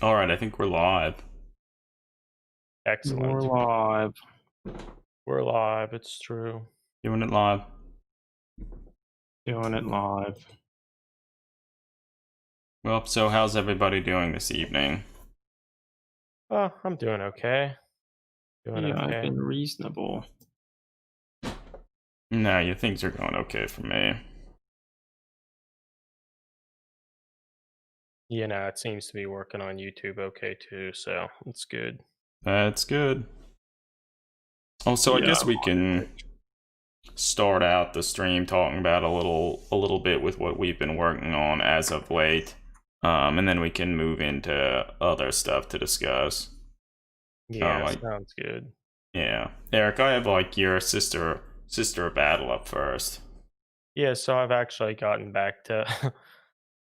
All right, I think we're live. Excellent. We're live. We're live. It's true. Doing it live. Doing it live. Well, so how's everybody doing this evening? Oh, I'm doing okay. Doing Yeah, I've okay. been reasonable. Nah, your things are going okay for me. You know, it seems to be working on YouTube okay too, so it's good. That's good. Oh, so I Yeah, guess we can start out the stream talking about a little bit with what we've been working on as of late, and then we can move into other stuff to discuss. Yeah, I, sounds good. yeah, Eric, I have like your sister battle up first. Yeah, so I've actually gotten back to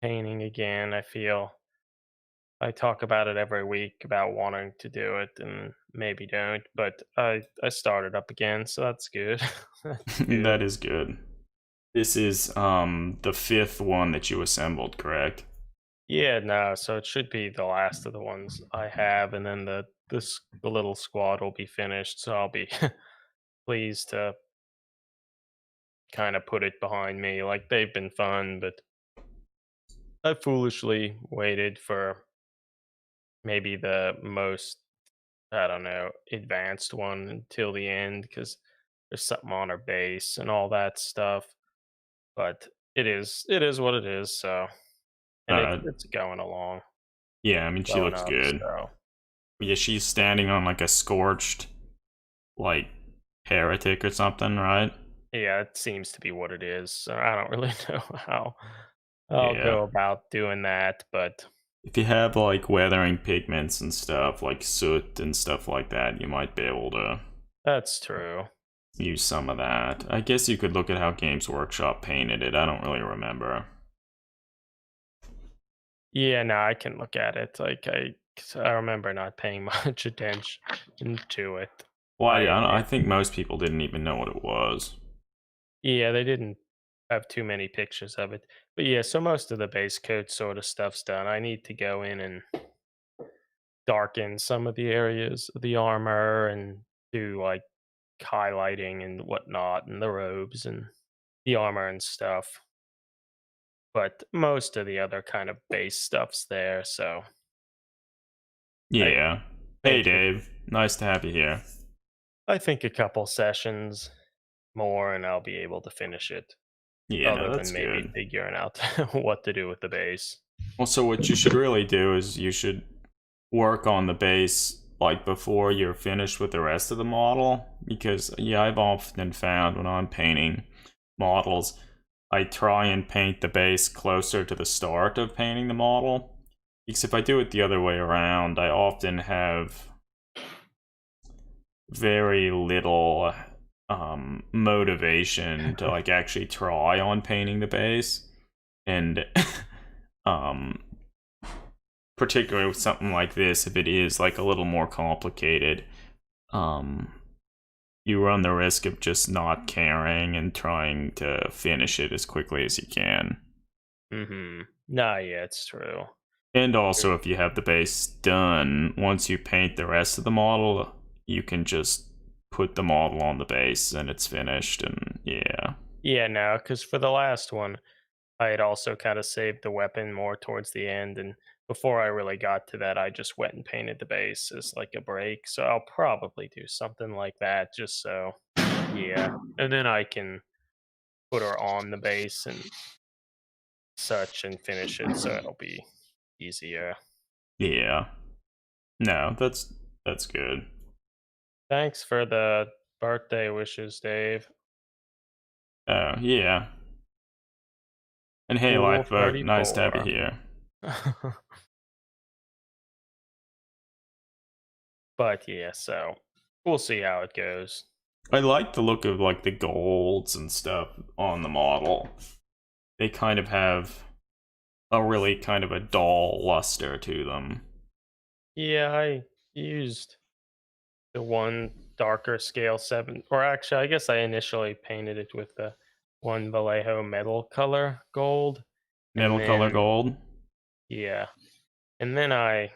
painting again. I feel I talk about it every week about wanting to do it and maybe don't, but I started up again, so that's good. That's good. That is good. This is the fifth one that you assembled, correct? Yeah, no, so it should be the last of the ones I have, and then the little squad will be finished. So I'll be pleased to kind of put it behind me. Like they've been fun, but I foolishly waited for maybe the most, I don't know, advanced one until the end because there's something on her base and all that stuff. But it is what it is. So and Uh, it's going along, yeah, I mean she going looks up. good. So. Yeah, she's standing on like a scorched, like heretic or something, right? Yeah, it seems to be what it is. So I don't really know how I'll Yeah. go about doing that, but If you have like weathering pigments and stuff, like soot and stuff like that, you might be able to that's true. use some of that. I guess you could look at how Games Workshop painted it. I don't really remember. Yeah, no, I can look at it. Like 'cause I remember not paying much attention to it. Well, I I admit. think most people didn't even know what it was. Yeah, they didn't have too many pictures of it. But yeah, so most of the base coat sort of stuff's done. I need to go in and darken some of the areas of the armor and do like highlighting and whatnot and the robes and the armor and stuff. But most of the other kind of base stuff's there, so I Yeah. Hey, think it Dave. Nice to have you here. I think a couple sessions more and I'll be able to finish it, Yeah, no, other than that's maybe good. figuring out what to do with the base. Well, so what you should really do is you should work on the base like before you're finished with the rest of the model, because yeah, I've often found when I'm painting models, I try and paint the base closer to the start of painting the model, because if I do it the other way around, I often have very little motivation to like actually try on painting the base. And um particularly with something like this, if it is like a little more complicated, um, you run the risk of just not caring and trying to finish it as quickly as you can. Nah, yeah, it's true. And also, if you have the base done, once you paint the rest of the model, you can just put the model on the base and it's finished. And yeah, Yeah, no, because for the last one, I had also kind of saved the weapon more towards the end, and before I really got to that, I just went and painted the base as like a break. So I'll probably do something like that, just so, yeah, and then I can put her on the base and such and finish it, so it'll be easier. yeah, no, that's good. Thanks for the birthday wishes, Dave. Oh yeah, and hey, Cool Lifeboat, nice to have you 34. here. But yeah, so we'll see how it goes. I like the look of like the golds and stuff on the model. They kind of have a really kind of a dull luster to them. Yeah, I used the one darker scale 7, or actually, I guess I initially painted it with the one Vallejo metal color gold, and Metal color then gold. yeah, and then I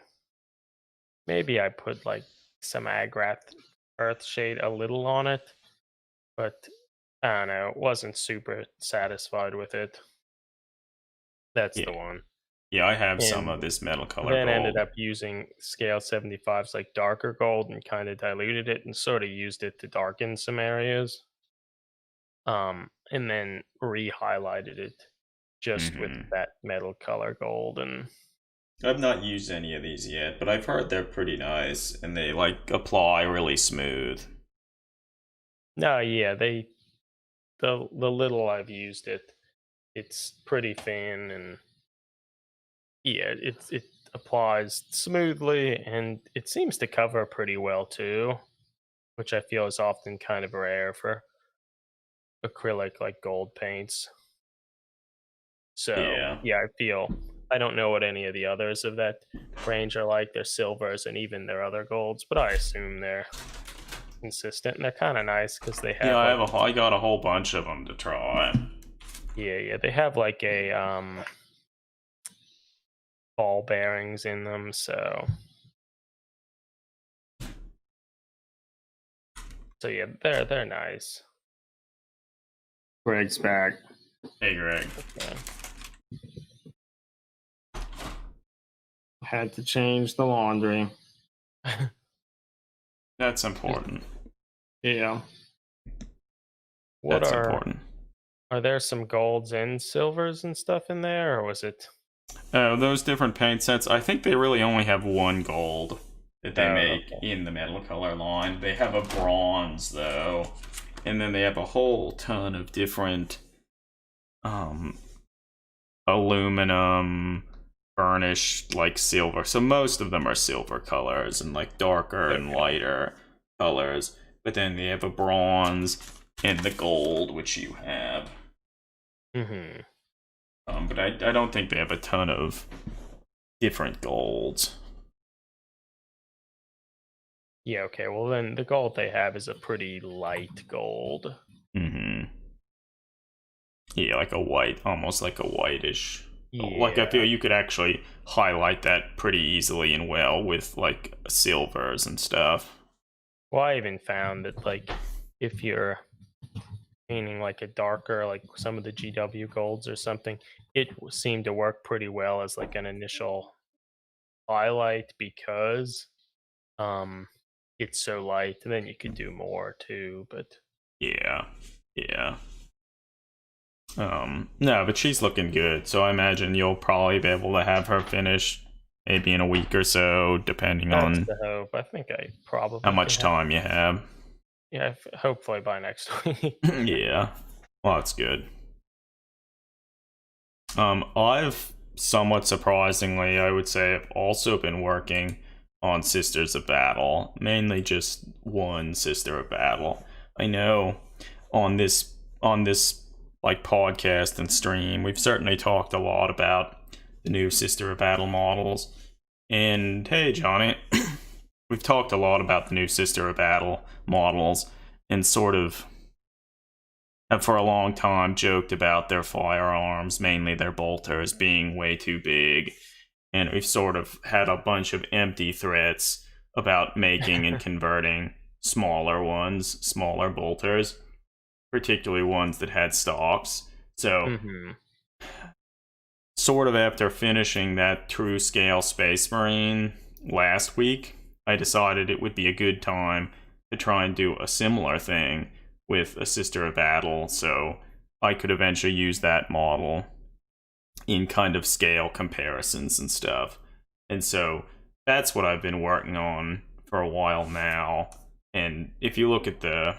maybe I put like some Agrath Earthshade a little on it, but I don't know, wasn't super satisfied with it. That's the Yeah. one. Yeah, I have some And of this metal color then gold. ended up using scale 75's like darker gold and kind of diluted it and sort of used it to darken some areas. And then re-highlighted it just with Mhm. that metal color gold. And I've not used any of these yet, but I've heard they're pretty nice and they like apply really smooth. no, yeah, the little I've used it, it's pretty thin, and yeah, it applies smoothly, and it seems to cover pretty well too, which I feel is often kind of rare for acrylic like gold paints. So Yeah. yeah, I don't know what any of the others of that range are like. Their silvers and even their other golds, but I assume they're consistent, and they're kind of nice because they Yeah, have like I got a whole bunch of them to try. yeah, they have like a ball bearings in them, so yeah, they're nice. Greg's back. Hey, Greg. Yeah. Had to change the laundry. That's important. Yeah. What That's important. are there some golds and silvers and stuff in there, or was it? Those different paint sets, I think they really only have one gold that they Oh, make okay. in the metal color line. They have a bronze, though. And then they have a whole ton of different aluminum, burnished, like silver. So most of them are silver colors and like darker and Okay. lighter colors. But then they have a bronze and the gold, which you have. Mm-hmm. But I don't think they have a ton of different golds. Yeah, okay. Well, then the gold they have is a pretty light gold. Mm-hmm. Yeah, like a white, almost like a whitish. Like I Yeah. feel you could actually highlight that pretty easily and well with like silvers and stuff. Well, I even found that like if you're painting like a darker, like some of the GW golds or something, it seemed to work pretty well as like an initial highlight because um it's so light, and then you could do more too. But Yeah, yeah. No, but she's looking good, so I imagine you'll probably be able to have her finished maybe in a week or so, depending that's on the hope. I think I probably how can much have, time you have. yeah, hopefully by next week. Yeah, well, that's good. I've somewhat surprisingly, I would say, I've also been working on Sisters of Battle, mainly just one Sister of Battle. I know on this like podcast and stream, we've certainly talked a lot about the new Sister of Battle models. And hey, Johnny, we've talked a lot about the new Sister of Battle models and sort of have for a long time joked about their firearms, mainly their bolters, being way too big. And we've sort of had a bunch of empty threats about making and converting smaller ones, smaller bolters, particularly ones that had stocks. So, Mm-hmm. sort of after finishing that True Scale Space Marine last week, I decided it would be a good time to try and do a similar thing with a Sister of Battle, so I could eventually use that model in kind of scale comparisons and stuff. And so that's what I've been working on for a while now. And if you look at the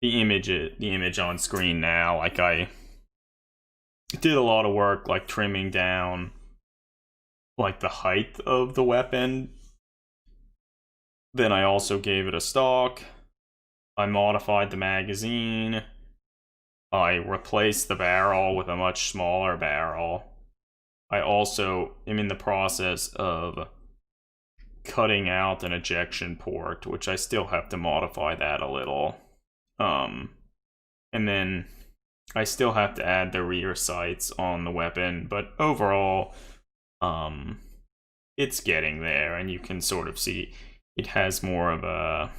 image on screen now, like I did a lot of work like trimming down like the height of the weapon. Then I also gave it a stock. I modified the magazine. I replaced the barrel with a much smaller barrel. I also am in the process of cutting out an ejection port, which I still have to modify that a little. And then I still have to add the rear sights on the weapon, but overall, it's getting there, and you can sort of see it has more of a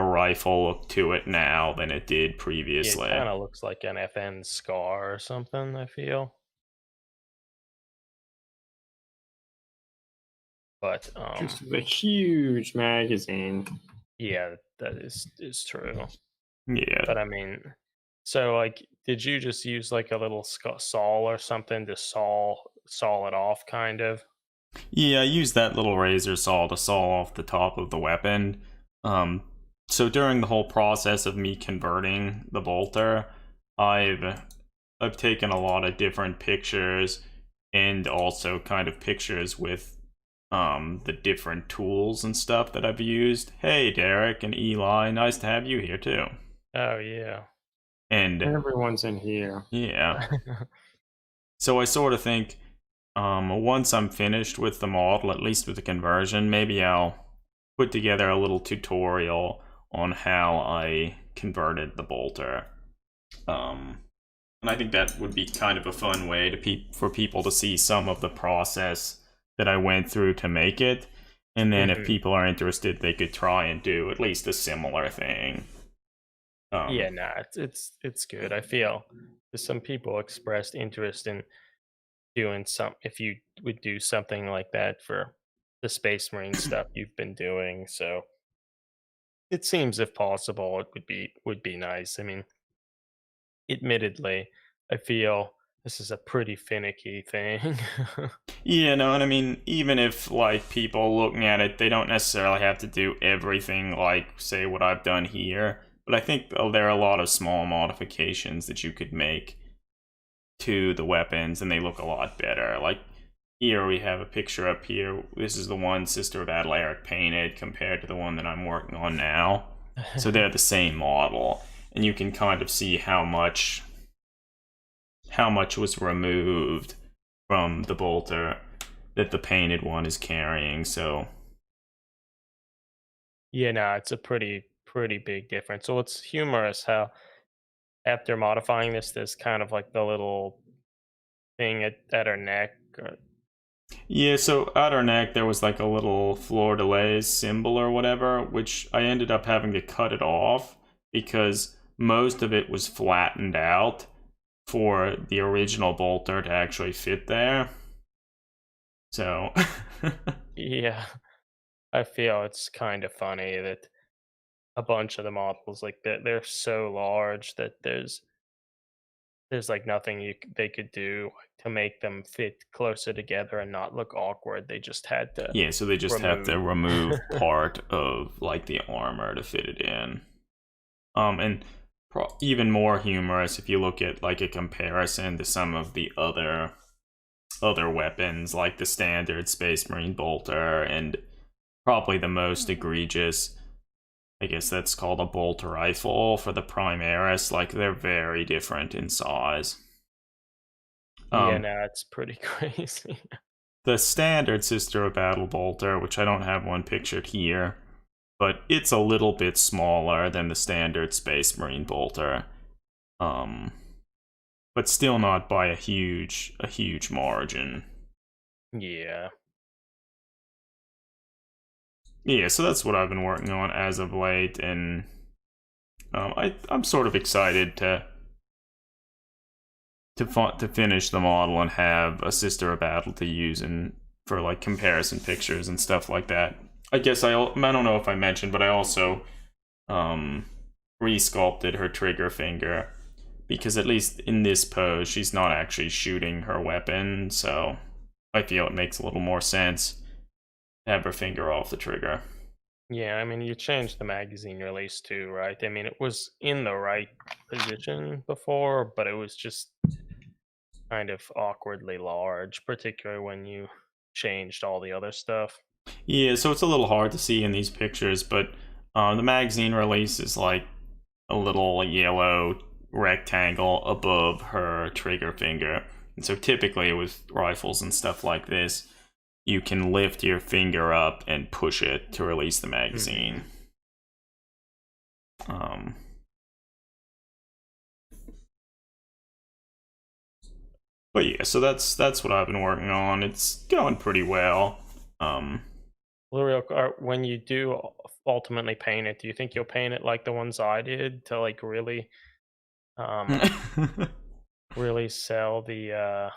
rifle look to it now than it did It previously. kind of looks like an FN Scar or something, I feel. But Just a huge magazine. yeah, that is true. Yeah. But I mean, so like, did you just use like a little saw or something to saw it off, kind of? Yeah, I used that little razor saw to saw off the top of the weapon. So during the whole process of me converting the bolter, I've taken a lot of different pictures, and also kind of pictures with the different tools and stuff that I've used. Hey, Derek and Eli, nice to have you here too. Oh yeah. And Everyone's in here. yeah, so I sort of think once I'm finished with the model, at least with the conversion, maybe I'll put together a little tutorial on how I converted the bolter. And I think that would be kind of a fun way to for people to see some of the process that I went through to make it. And then if people are interested, they could try and do at least a similar thing. Yeah, nah, it's good. I feel some people expressed interest in doing if you would do something like that for the Space Marine stuff you've been doing. So it seems, if possible, it would be nice. I mean, admittedly, I feel this is a pretty finicky thing. Yeah, no, and I mean, even if like people looking at it, they don't necessarily have to do everything like say what I've done here. But I think there are a lot of small modifications that you could make to the weapons, and they look a lot better. Like here we have a picture up here. This is the one Sister of Battle Eric painted compared to the one that I'm working on now. So they're the same model, and you can kind of see how much was removed from the bolter that the painted one is carrying. So Yeah, no, it's a pretty big difference. So it's humorous how after modifying this, there's kind of like the little thing at her neck. yeah, so at her neck there was like a little fleur de lis symbol or whatever, which I ended up having to cut it off because most of it was flattened out for the original bolter to actually fit there. So Yeah, I feel it's kind of funny that a bunch of the models like they're so large that there's like nothing they could do to make them fit closer together and not look awkward. They just had to yeah, so they just have to remove part of like the armor to fit it in. And even more humorous if you look at like a comparison to some of the other weapons, like the standard Space Marine bolter, and probably the most egregious, I guess that's called a bolt rifle for the Primaris. Like they're very different in size. Yeah, no, it's pretty crazy. The standard Sister of Battle bolter, which I don't have one pictured here, but it's a little bit smaller than the standard Space Marine bolter. But still not by a huge margin. Yeah. Yeah, so that's what I've been working on as of late, and I'm sort of excited to finish the model and have a Sister of Battle to use for like comparison pictures and stuff like that. I guess I don't know if I mentioned, but I also re-sculpted her trigger finger, because at least in this pose she's not actually shooting her weapon, so I feel it makes a little more sense to have her finger off the trigger. Yeah, I mean, you changed the magazine release too, right? I mean, it was in the right position before, but it was just kind of awkwardly large, particularly when you changed all the other stuff. Yeah, so it's a little hard to see in these pictures, but the magazine release is like a little yellow rectangle above her trigger finger. And so typically with rifles and stuff like this, you can lift your finger up and push it to release the magazine. But yeah, so that's what I've been working on. It's going pretty well. When you do ultimately paint it, do you think you'll paint it like the ones I did to like really, really sell the?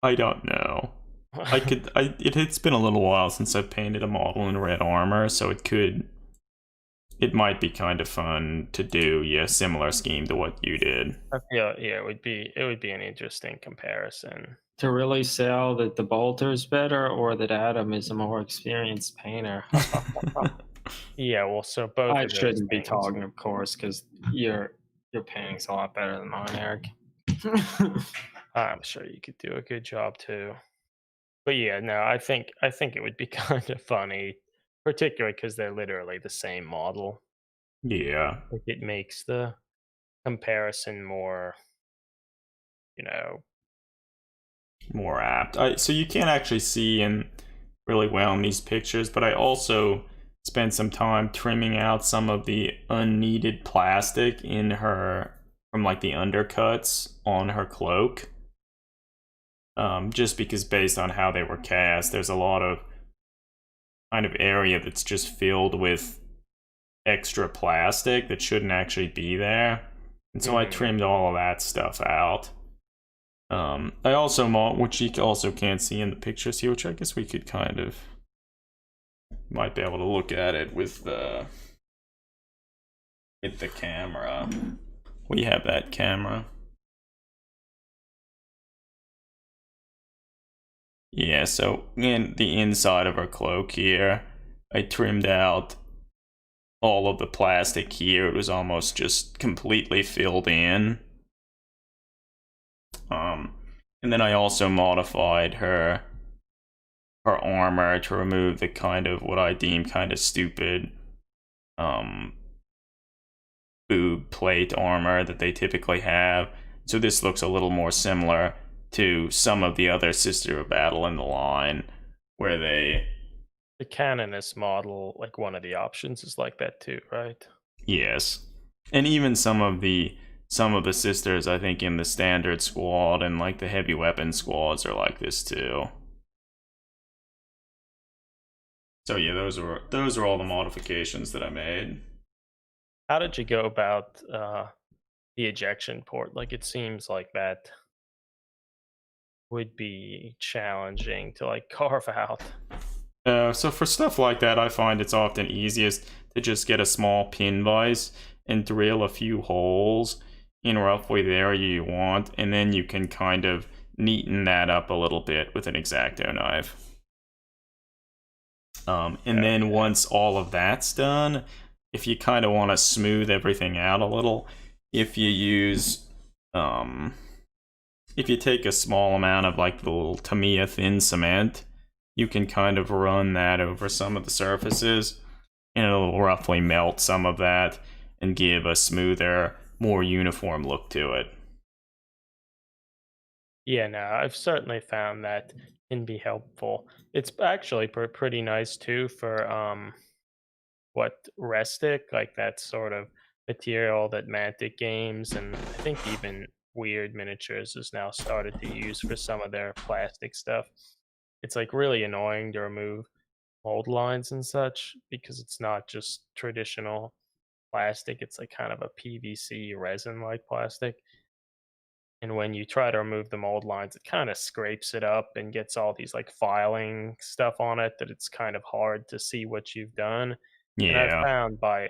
I don't know. It's been a little while since I've painted a model in red armor, so it might be kind of fun to do, yeah, similar scheme to what you did. Yeah, it would be an interesting comparison. To really sell that the Bolter's better or that Adam is a more experienced painter. Yeah, well, so both. I of those shouldn't be things. talking, of course, because your painting's a lot better than mine, Eric. I'm sure you could do a good job too. But yeah, no, I think it would be kind of funny, particularly because they're literally the same model. Yeah. Like it makes the comparison more, you know. More apt. So you can't actually see in really well in these pictures, but I also spent some time trimming out some of the unneeded plastic in her from like the undercuts on her cloak. Just because based on how they were cast, there's a lot of kind of area that's just filled with extra plastic that shouldn't actually be there. And so I trimmed all of that stuff out. I also which you also can't see in the pictures here, which I guess we could kind of might be able to look at it with the camera. We have that camera. Yeah, so in the inside of our cloak here, I trimmed out all of the plastic here. It was almost just completely filled in. And then I also modified her armor to remove the kind of what I deem kind of stupid boob plate armor that they typically have. So this looks a little more similar to some of the other Sister of Battle in the line, where the Canonist model, like one of the options is like that too, right? Yes. And even some of the sisters, I think, in the standard squad and like the heavy weapon squads are like this too. So yeah, those are all the modifications that I made. How did you go about the ejection port? Like it seems like that would be challenging to like carve out. So for stuff like that, I find it's often easiest to just get a small pin vise and drill a few holes in roughly the area you want, and then you can kind of neaten that up a little bit with an X-Acto knife. And then once all of that's done, if you kind of want to smooth everything out a little, if you use, if you take a small amount of like the little Tamiya thin cement, you can kind of run that over some of the surfaces, and it'll roughly melt some of that and give a smoother, more uniform look to it. Yeah, no, I've certainly found that can be helpful. It's actually pretty nice too for what Restic, like that sort of material that Mantic Games and I think even Weird Miniatures has now started to use for some of their plastic stuff. It's like really annoying to remove mold lines and such because it's not just traditional plastic, it's like kind of a PVC resin like plastic. And when you try to remove the mold lines, it kind of scrapes it up and gets all these like filing stuff on it that it's kind of hard to see what you've done. And I've Yeah. found by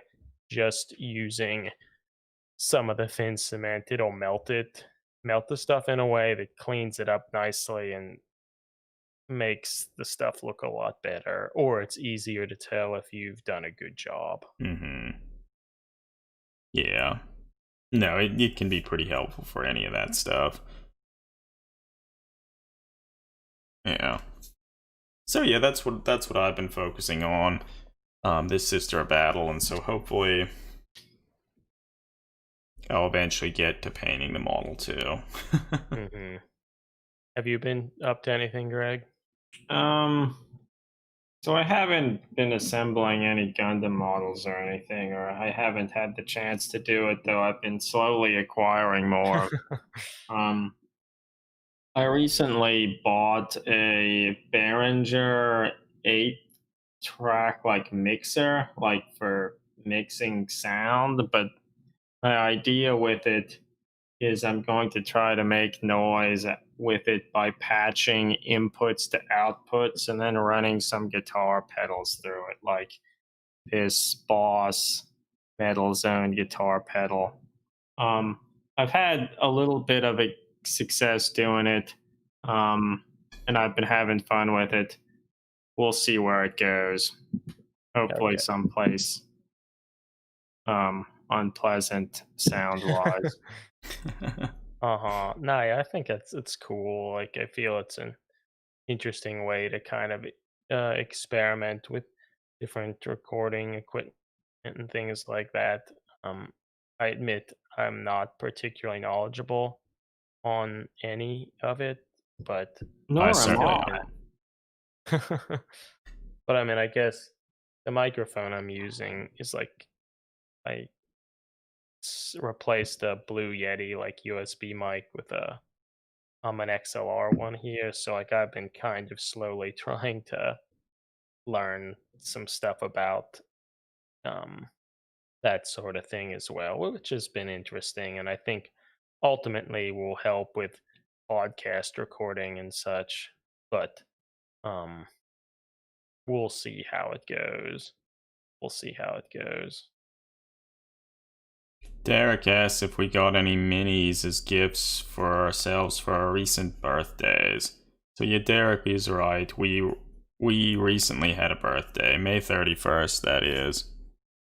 just using some of the thin cement, it'll melt the stuff in a way that cleans it up nicely and makes the stuff look a lot better. Or it's easier to tell if you've done a good job. Yeah. No, it can be pretty helpful for any of that stuff. Yeah. So yeah, that's what I've been focusing on. This Sister of Battle, and so hopefully I'll eventually get to painting the model too. Have you been up to anything, Greg? So I haven't been assembling any Gundam models or anything, or I haven't had the chance to do it, though I've been slowly acquiring more. I recently bought a Behringer 8-track like mixer, like for mixing sound, but my idea with it is I'm going to try to make noise with it by patching inputs to outputs and then running some guitar pedals through it, like this Boss Metal Zone guitar pedal. I've had a little bit of a success doing it, and I've been having fun with it. We'll see where it goes. Hopefully, Okay. someplace unpleasant sound wise. No, yeah, I think it's cool. Like, I feel it's an interesting way to kind of experiment with different recording equipment and things like that. Um, I admit I'm not particularly knowledgeable on any of it, but Nor am certainly I. but I mean, I guess the microphone I'm using is like I replaced a Blue Yeti like USB mic with an XLR one here, so like I've been kind of slowly trying to learn some stuff about um that sort of thing as well, which has been interesting, and I think ultimately will help with podcast recording and such. But um, we'll see how it goes. We'll see how it goes. Derek asks if we got any minis as gifts for ourselves for our recent birthdays. So yeah, Derek is right. We recently had a birthday, May 31st. That is.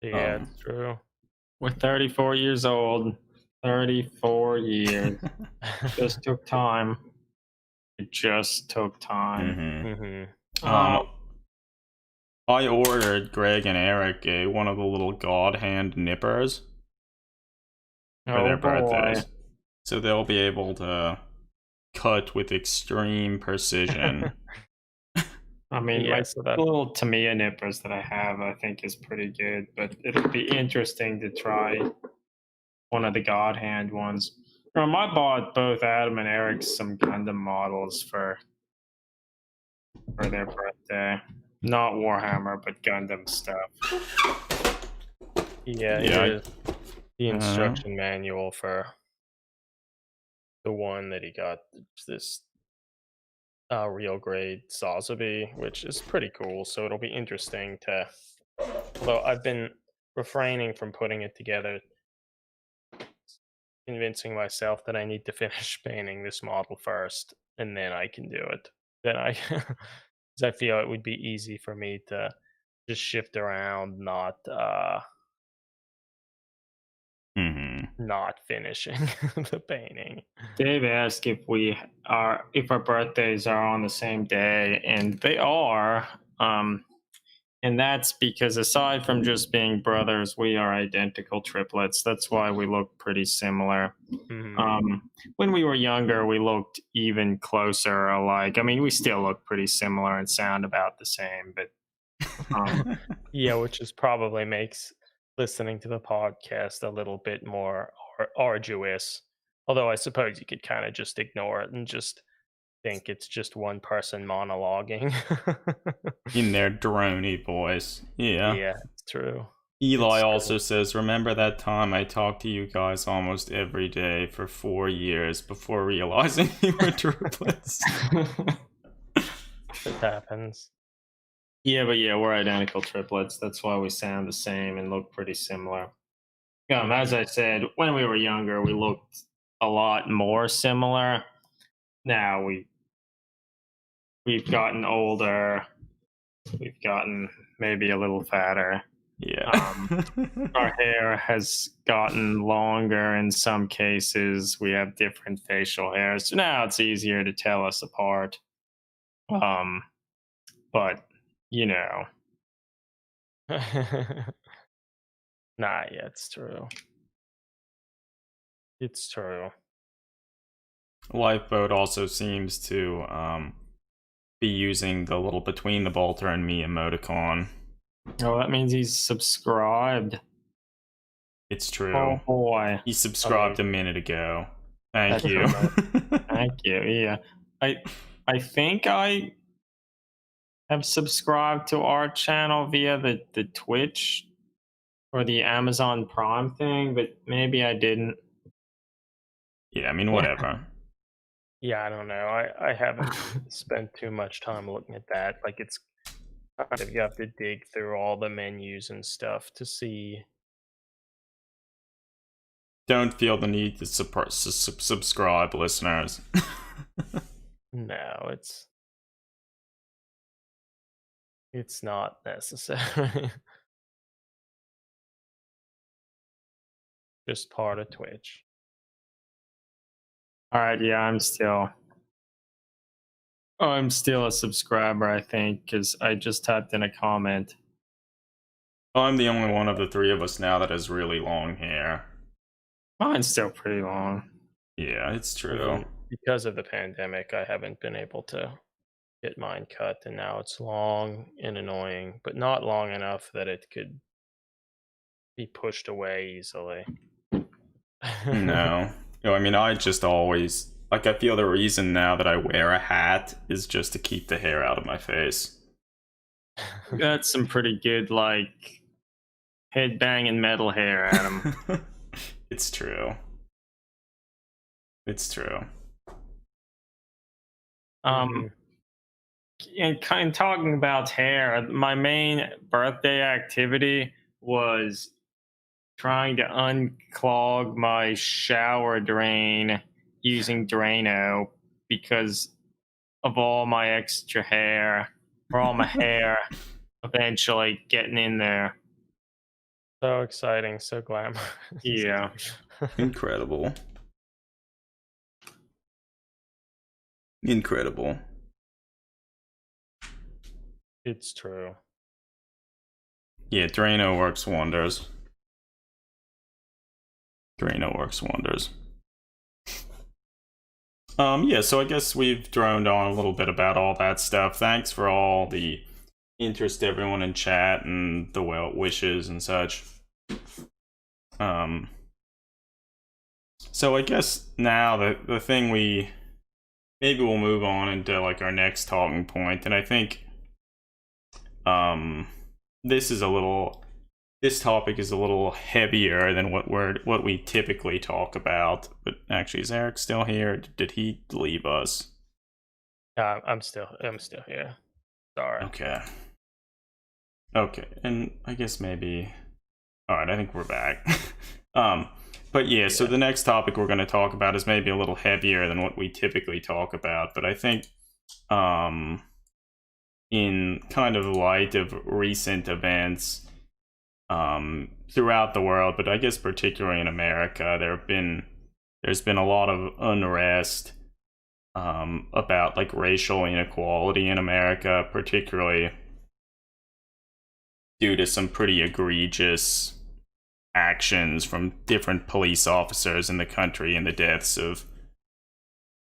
Yeah, it's true. We're 34 years old. 34 years. Just took time. It just took time. Mm-hmm. I ordered Greg and Eric one of the little God Hand nippers for their birthdays, so they'll be able to cut with extreme precision. I mean, Yeah, my so that little Tamiya nippers that I have, I think is pretty good, but it'll be interesting to try one of the God Hand ones. I bought both Adam and Eric some Gundam models for their birthday. Not Warhammer, but Gundam stuff. yeah, here is the instruction manual for the one that he got. This real grade Sazabi, which is pretty cool. So it'll be interesting to. Although I've been refraining from putting it together, convincing myself that I need to finish painting this model first, and then I can do it. Then because I feel it would be easy for me to just shift around, not finishing the painting. Dave asked if our birthdays are on the same day, and they are. And that's because aside from just being brothers, we are identical triplets. That's why we look pretty similar. When we were younger, we looked even closer alike. I mean, we still look pretty similar and sound about the same, but yeah, which is probably makes listening to the podcast a little bit more arduous. Although I suppose you could kind of just ignore it and just think it's just one person monologuing in their droney voice. Yeah, it's true. Eli also says, remember that time I talked to you guys almost every day for 4 years before realizing you were triplets. It happens. Yeah, but yeah, we're identical triplets. That's why we sound the same and look pretty similar. As I said, when we were younger, we looked a lot more similar. Now we've gotten older. We've gotten maybe a little fatter. Yeah. Our hair has gotten longer in some cases. We have different facial hairs. So now it's easier to tell us apart. But you know. Nah, yeah, it's true. It's true. Lifeboat also seems to be using the little between the bolter and me emoticon. Oh, that means he's subscribed. It's true. Oh boy. He subscribed a minute ago. Thank you. Thank Thank you. Yeah, I think I have subscribed to our channel via the Twitch or the Amazon Prime thing, but maybe I didn't. Yeah, I mean, Yeah. whatever. Yeah, I don't know. I haven't spent too much time looking at that. Like it's kind of you have to dig through all the menus and stuff to see. Don't feel the need to subscribe, listeners. No, it's not necessary. Just part of Twitch. All right, yeah, I'm still a subscriber, I think, because I just typed in a comment. I'm the only one of the three of us now that has really long hair. Mine's still pretty long. Yeah, it's I true. mean, because of the pandemic, I haven't been able to get mine cut, and now it's long and annoying, but not long enough that it could be pushed away easily. No. No, I mean, I just always. Like, I feel the reason now that I wear a hat is just to keep the hair out of my face. That's some pretty good, like, headbanging metal hair, Adam. It's true. It's true. Um, and kind of talking about hair, my main birthday activity was trying to unclog my shower drain using Drano because of all my extra hair, or all my hair eventually getting in there. So exciting, so glamorous. Yeah. Incredible. Incredible. It's true. Yeah, Drano works wonders. Drano works wonders. Yeah, so I guess we've droned on a little bit about all that stuff. Thanks for all the interest, everyone in chat, and the well wishes and such. So I guess now the thing maybe we'll move on into like our next talking point, and I think this topic is a little heavier than what we typically talk about. But actually, is Eric still here? Did he leave us? Yeah, I'm still here. Sorry. Okay, and I guess maybe. All right, I think we're back. But yeah, so the next topic we're going to talk about is maybe a little heavier than what we typically talk about, but I think, in kind of light of recent events, throughout the world, but I guess particularly in America, there's been a lot of unrest, about like racial inequality in America, particularly due to some pretty egregious actions from different police officers in the country and the deaths of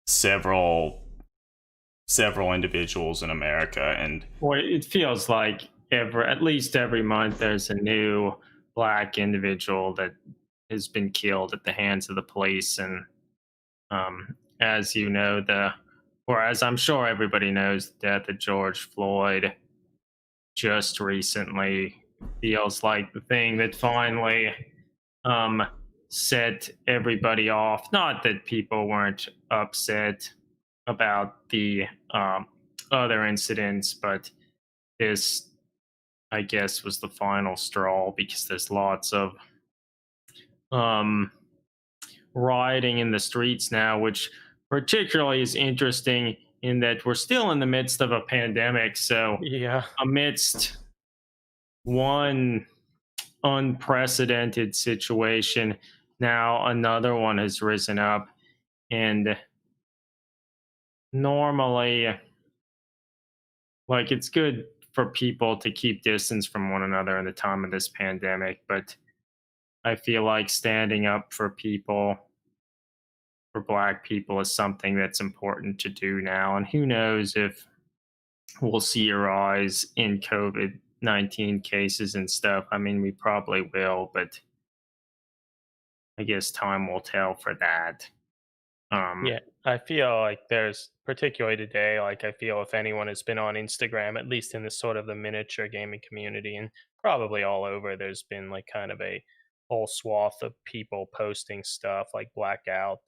several individuals in America. And Well, it feels like at least every month there's a new black individual that has been killed at the hands of the police. And as you know, or as I'm sure everybody knows, the death of George Floyd just recently feels like the thing that finally set everybody off. Not that people weren't upset about the other incidents, but this, I guess, was the final straw because there's lots of rioting in the streets now, which particularly is interesting in that we're still in the midst of a pandemic. So, Yeah. amidst one unprecedented situation, now another one has risen up. And normally, like, it's good for people to keep distance from one another in the time of this pandemic, but I feel like standing up for people, for black people, is something that's important to do now. And who knows if we'll see a rise in COVID-19 cases and stuff. I mean, we probably will, but I guess time will tell for that. Yeah, I feel like there's particularly today, like I feel if anyone has been on Instagram, at least in the sort of the miniature gaming community and probably all over, there's been like kind of a whole swath of people posting stuff like Blackout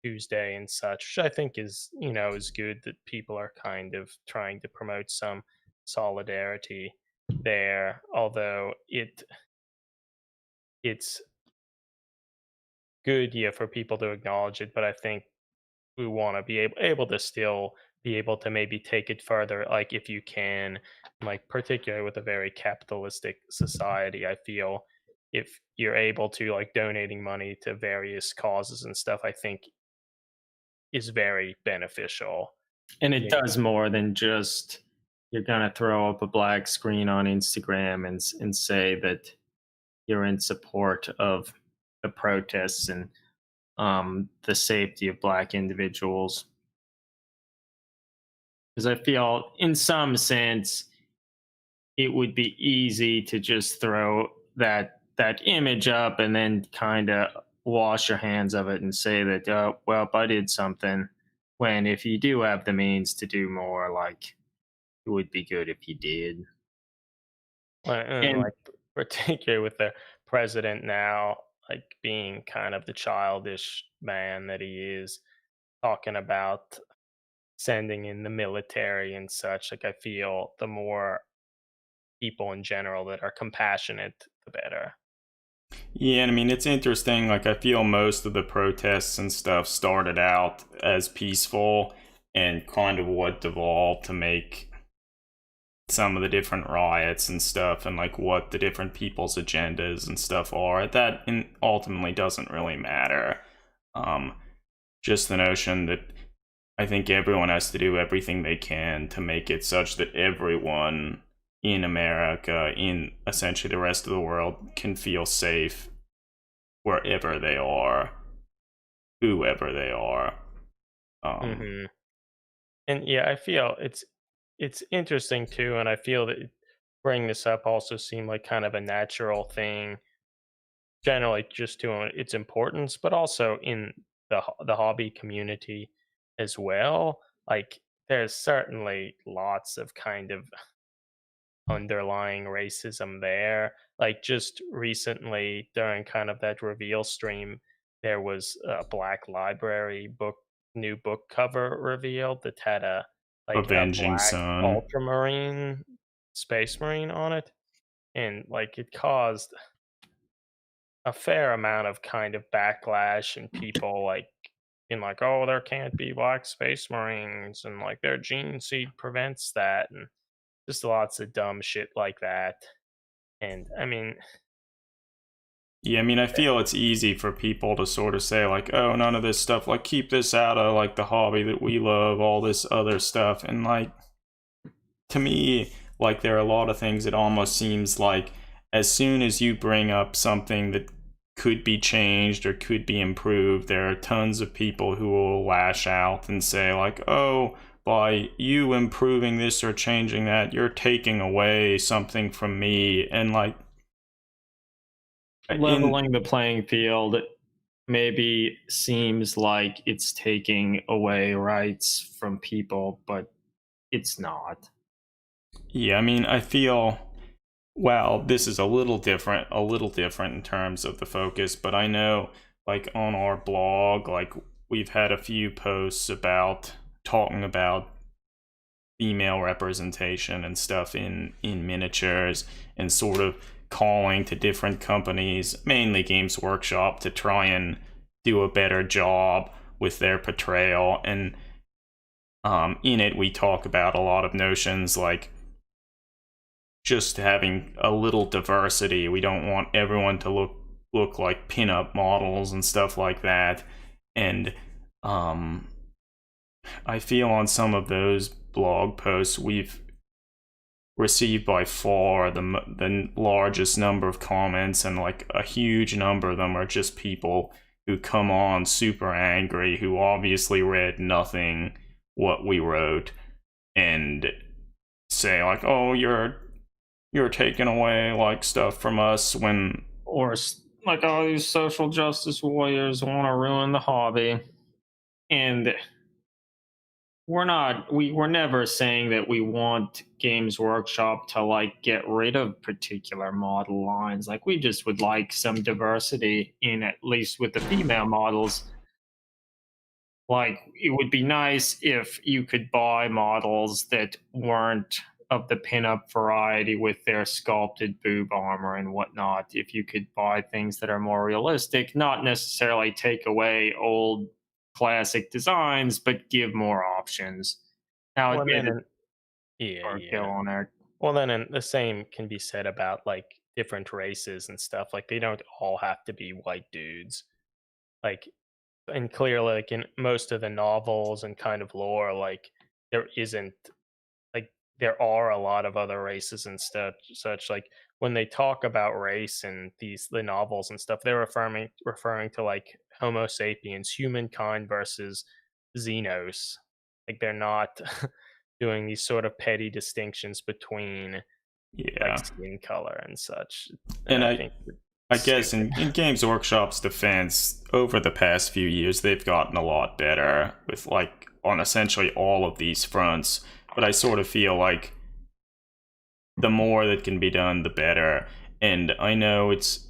Tuesday and such, which I think is, is good that people are kind of trying to promote some solidarity there. Although it's good, yeah, for people to acknowledge it, but I think we want to be able to still be able to maybe take it further, like if you can, like particularly with a very capitalistic society. I feel if you're able to, like, donating money to various causes and stuff, I think is very beneficial. And it Yeah. does more than just you're gonna throw up a black screen on Instagram and say that you're in support of the protests and the safety of black individuals. Because I feel, in some sense, it would be easy to just throw that image up and then kind of wash your hands of it and say that, oh, well, I did something. When if you do have the means to do more, like, it would be good if you did. And And like particularly with the president now, like being kind of the childish man that he is, talking about sending in the military and such. Like I feel the more people in general that are compassionate, the better. Yeah, and I mean, it's interesting. Like, I feel most of the protests and stuff started out as peaceful and kind of what devolved to make some of the different riots and stuff, and like what the different people's agendas and stuff are. That ultimately doesn't really matter. Um, just the notion that I think everyone has to do everything they can to make it such that everyone in America, in essentially the rest of the world, can feel safe wherever they are, whoever they are. hmm And yeah, I feel it's interesting too, and I feel that bringing this up also seemed like kind of a natural thing, generally just to its importance, but also in the hobby community as well. Like there's certainly lots of kind of underlying racism there. Like just recently during kind of that reveal stream, there was a Black Library new book cover revealed that had a Avenging black Sun. ultramarine space marine on it, and like it caused a fair amount of kind of backlash and people like being like, oh, there can't be black space marines and like their gene seed prevents that, and just lots of dumb shit like that. And I mean, Yeah, I mean, I feel it's easy for people to sort of say, like, oh, none of this stuff, like, keep this out of, like, the hobby that we love, all this other stuff. And, like, to me, like, there are a lot of things that almost seems like as soon as you bring up something that could be changed or could be improved, there are tons of people who will lash out and say, like, oh, by you improving this or changing that, you're taking away something from me. And, like, in leveling the playing field maybe seems like it's taking away rights from people, but it's not. yeah, I mean, I feel, well, this is a little different in terms of the focus, but I know, like, on our blog, like, we've had a few posts about talking about female representation and stuff in miniatures, and sort of calling to different companies, mainly Games Workshop, to try and do a better job with their portrayal. And in it we talk about a lot of notions like just having a little diversity. We don't want everyone to look like pinup models and stuff like that. And I feel on some of those blog posts we've received by far the largest number of comments, and like a huge number of them are just people who come on super angry, who obviously read nothing what we wrote, and say like, oh, you're taking away like stuff from us, when Or like all these social justice warriors want to ruin the hobby. and we're never saying that we want Games Workshop to like get rid of particular model lines. Like we just would like some diversity in, at least with the female models. Like it would be nice if you could buy models that weren't of the pinup variety with their sculpted boob armor and whatnot. If you could buy things that are more realistic, not necessarily take away old classic designs, but give more options. Now, Well, again, then, yeah, or go yeah. on there. Well, then, and the same can be said about like different races and stuff. Like they don't all have to be white dudes. Like, and clearly, like in most of the novels and kind of lore, like there isn't like there are a lot of other races and stuff. Such like when they talk about race and the novels and stuff, they're referring to like Homo sapiens, humankind versus Xenos. Like they're not doing these sort of petty distinctions between like Yeah. skin color and such. And And I I think I it's guess stupid. in Games Workshop's defense, over the past few years, they've gotten a lot better with like on essentially all of these fronts. But I sort of feel like the more that can be done, the better. And I know it's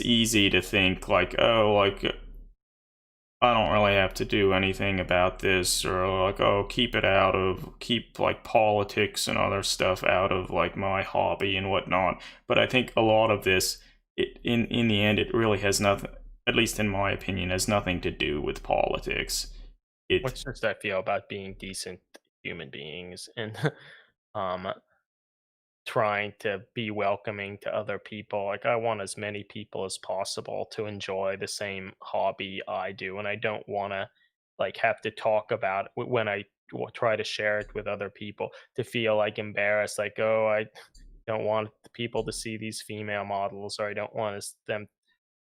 easy to think like, oh, like I don't really have to do anything about this, or like, oh, keep like politics and other stuff out of like my hobby and whatnot. But I think a lot of this, in the end, it really has nothing, at least in my opinion, has nothing to do with politics. It, What's just I feel about being decent human beings and um trying to be welcoming to other people. Like I want as many people as possible to enjoy the same hobby I do, and I don't want to like have to talk about when I try to share it with other people to feel like embarrassed, like oh I don't want people to see these female models, or I don't want them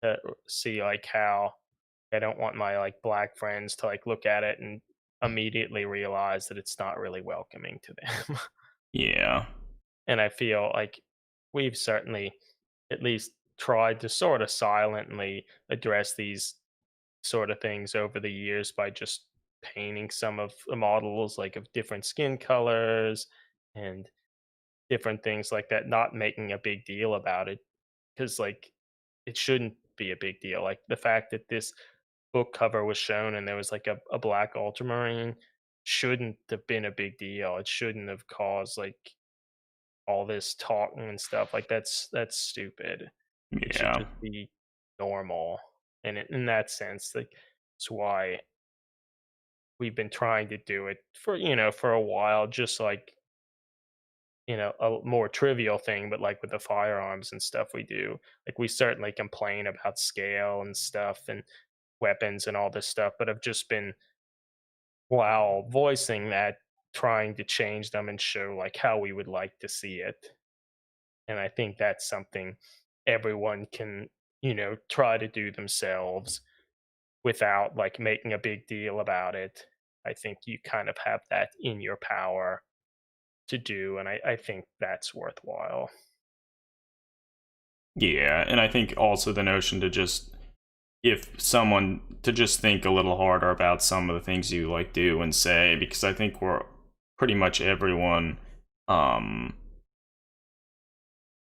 to see like how I don't want my like black friends to like look at it and immediately realize that it's not really welcoming to them. yeah, And I feel like we've certainly at least tried to sort of silently address these sort of things over the years by just painting some of the models like of different skin colors and different things like that, not making a big deal about it because like it shouldn't be a big deal. Like the fact that this book cover was shown and there was like a black ultramarine shouldn't have been a big deal. It shouldn't have caused like all this talking and stuff. Like that's stupid. It should yeah, just be normal. And in that sense, like it's why we've been trying to do it for for a while, just like a more trivial thing, but like with the firearms and stuff we do, like we certainly complain about scale and stuff and weapons and all this stuff, but have just been while voicing that trying to change them and show like how we would like to see it. And I think that's something everyone can, try to do themselves without like making a big deal about it. I think you kind of have that in your power to do, and I think that's worthwhile. yeah. And I think also the notion to just if someone to just think a little harder about some of the things you like do and say, because I think we're pretty much everyone um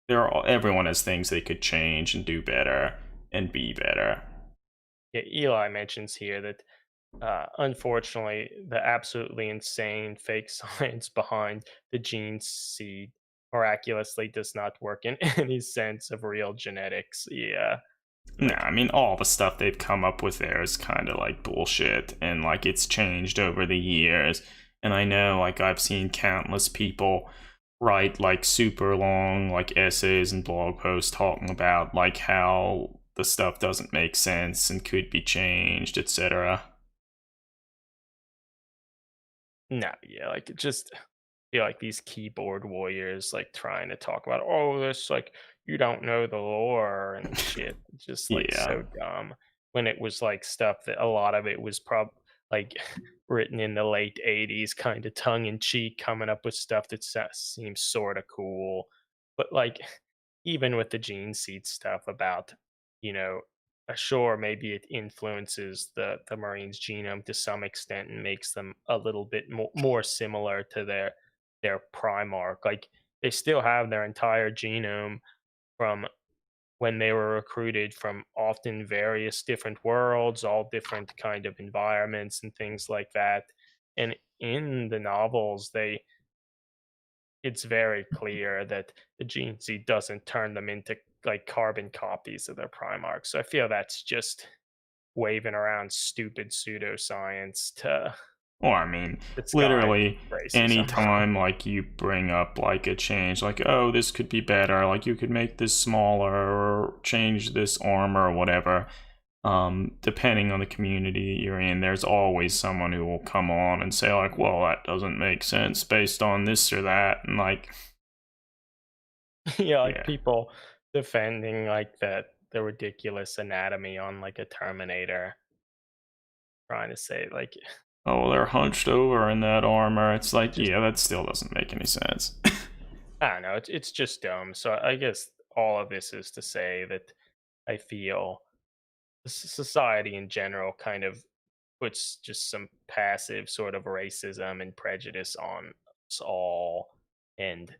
everyone has things they could change and do better and be better. Yeah, Eli mentions here that unfortunately, the absolutely insane fake science behind the gene seed miraculously does not work in any sense of real genetics. Yeah, Nah, like I mean all the stuff they've come up with there is kind of like bullshit, and like it's changed over the years. And I know like I've seen countless people write like super long like essays and blog posts talking about like how the stuff doesn't make sense and could be changed, etc. no, yeah, like it just feel like these keyboard warriors like trying to talk about this like you don't know the lore and shit. Just like Yeah. so dumb. When it was like stuff that a lot of it was like written in the late 80s, kind of tongue in cheek, coming up with stuff that seems sort of cool. But like even with the gene seed stuff about, you know, sure, maybe it influences the Marine's genome to some extent and makes them a little bit more similar to their Primarch. Like they still have their entire genome from when they were recruited from often various different worlds, all different kind of environments and things like that. And in the novels, it's very clear that the gene seed doesn't turn them into like carbon copies of their Primarchs. So I feel that's just waving around stupid pseudoscience to Or I mean, disguise literally racism. anytime like you bring up like a change, like, oh, this could be better, like you could make this smaller or change this armor or whatever. Depending on the community you're in, there's always someone who will come on and say like, well, that doesn't make sense based on this or that, and like, Yeah, like yeah, people defending like the ridiculous anatomy on like a Terminator, trying to say like oh, they're hunched over in that armor. It's like, just yeah, that still doesn't make any sense. I don't know, it's just dumb. So I guess all of this is to say that I feel society in general kind of puts just some passive sort of racism and prejudice on us all, and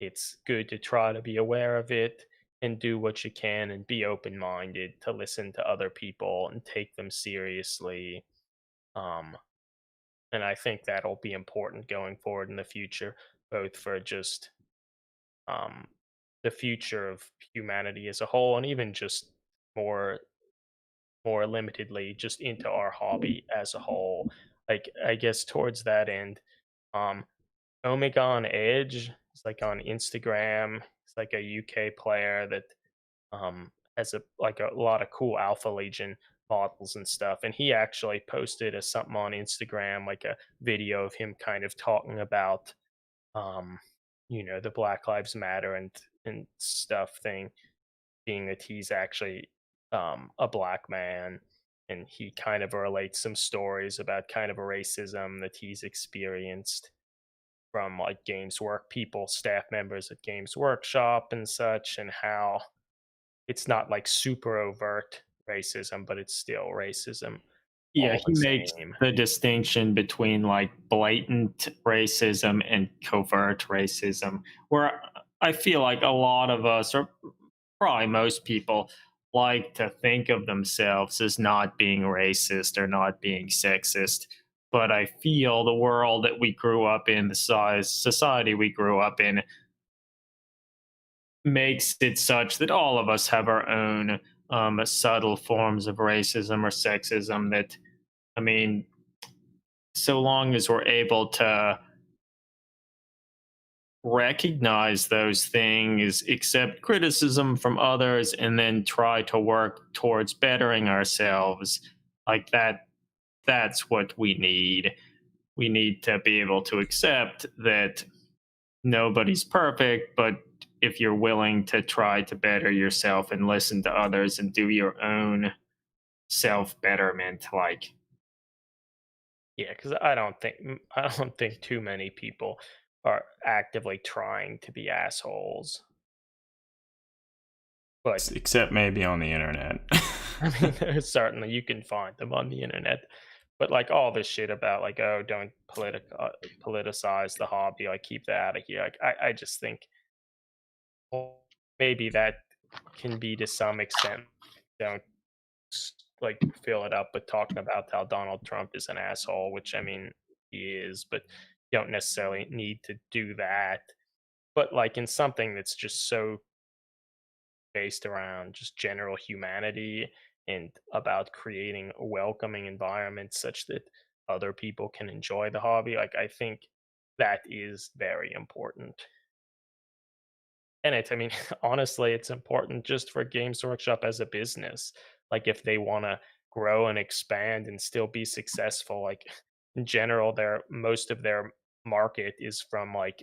it's good to try to be aware of it and do what you can and be open-minded to listen to other people and take them seriously. um and I think that'll be important going forward in the future, both for just um the future of humanity as a whole, and even just more more limitedly just into our hobby as a whole. Like I guess towards that end, um Omegonedge is like on Instagram. It's like a UK player that has a lot of cool Alpha Legion models and stuff. And he actually posted a something on Instagram, like a video of him kind of talking about um, the Black Lives Matter and stuff thing, being that he's actually a black man, and he kind of relates some stories about kind of a racism that he's experienced from like Games Work people, staff members at Games Workshop and such, and how it's not like super overt racism, but it's still racism Yeah, all he the makes same. the distinction between like blatant racism and covert racism, where I feel like a lot of us, or probably most people, like to think of themselves as not being racist or not being sexist. But I feel the world that we grew up in, the society we grew up in, makes it such that all of us have our own subtle forms of racism or sexism that, I mean, so long as we're able to recognize those things, accept criticism from others, and then try to work towards bettering ourselves, like that's what we need. We need to be able to accept that nobody's perfect, but if you're willing to try to better yourself and listen to others and do your own self betterment, like, Yeah, because I don't think too many people are actively trying to be assholes. But Except maybe on the internet. I mean, certainly you can find them on the internet. But like all this shit about like, oh, don't politicize the hobby, like keep that out of here. Like I just think maybe that can be to some extent. Don't like fill it up with talking about how Donald Trump is an asshole, which I mean he is, but you don't necessarily need to do that. But like in something that's just so based around just general humanity and about creating a welcoming environment such that other people can enjoy the hobby, like I think that is very important. And I mean, honestly, it's important just for Games Workshop as a business. Like, if they want to grow and expand and still be successful, like in general, most of their market is from like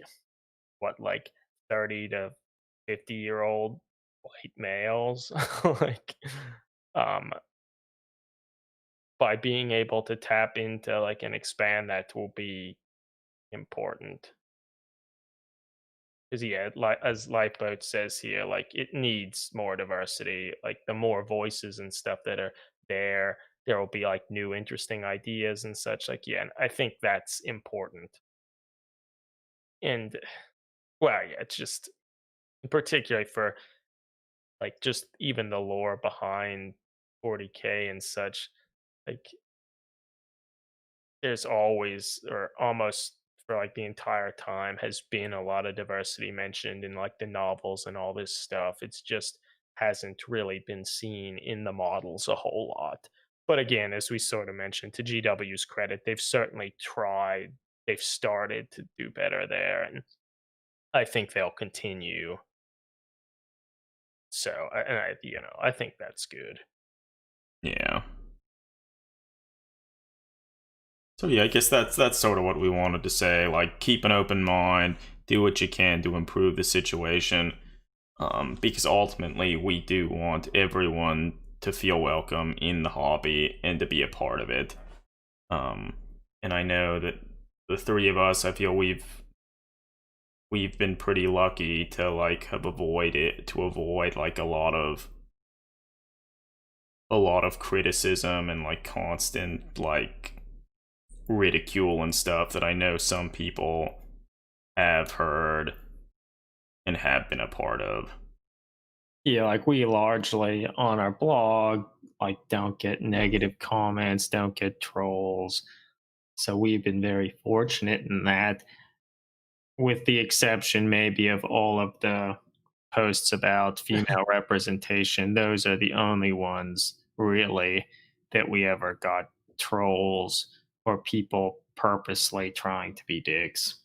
30 to 50-year-old white males. like, um, by being able to tap into like and expand that will be important. because yeah, like as Lifeboat says here, like it needs more diversity. Like the more voices and stuff that are there will be like new interesting ideas and such. Like yeah, and I think that's important. And well, yeah, it's just particularly for like just even the lore behind 40K and such. Like there's always or almost for like the entire time has been a lot of diversity mentioned in like the novels and all this stuff. It's just hasn't really been seen in the models a whole lot. But again, as we sort of mentioned, to GW's credit, they've certainly tried, they've started to do better there, and I think they'll continue. So, and I think that's good. Yeah. So yeah, I guess that's sort of what we wanted to say. Like, keep an open mind, do what you can to improve the situation, because ultimately we do want everyone to feel welcome in the hobby and to be a part of it. And I know that the three of us, I feel we've been pretty lucky to like have avoid like a lot of criticism and like constant like ridicule and stuff that I know some people have heard and have been a part of. Yeah, like we largely on our blog, like don't get negative comments, don't get trolls. So we've been very fortunate in that, with the exception maybe of all of the posts about female representation. Those are the only ones really that we ever got trolls or people purposely trying to be dicks.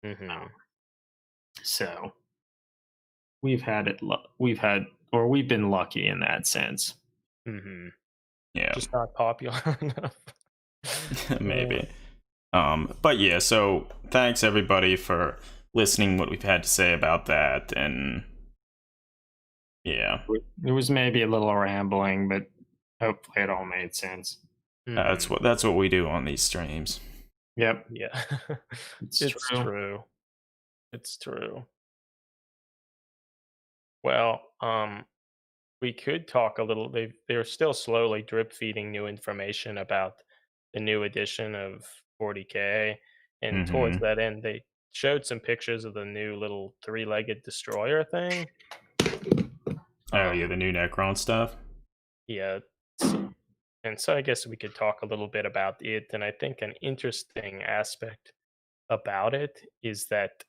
Mm-hmm. So we've we've been lucky in that sense. Mm-hmm. Yeah. Just not popular enough. Maybe. But yeah, so thanks everybody for listening what we've had to say about that, and yeah. It was maybe a little rambling, but hopefully it all made sense. That's what we do on these streams. Yep. Yeah. It's It's true. It's true. Well, we could talk a little. They're still slowly drip feeding new information about the new edition of 40K, and towards Mhm. that end, they showed some pictures of the new little three-legged destroyer thing. Oh yeah, the new Necron stuff. Yeah, and so I guess we could talk a little bit about it. And I think an interesting aspect about it is that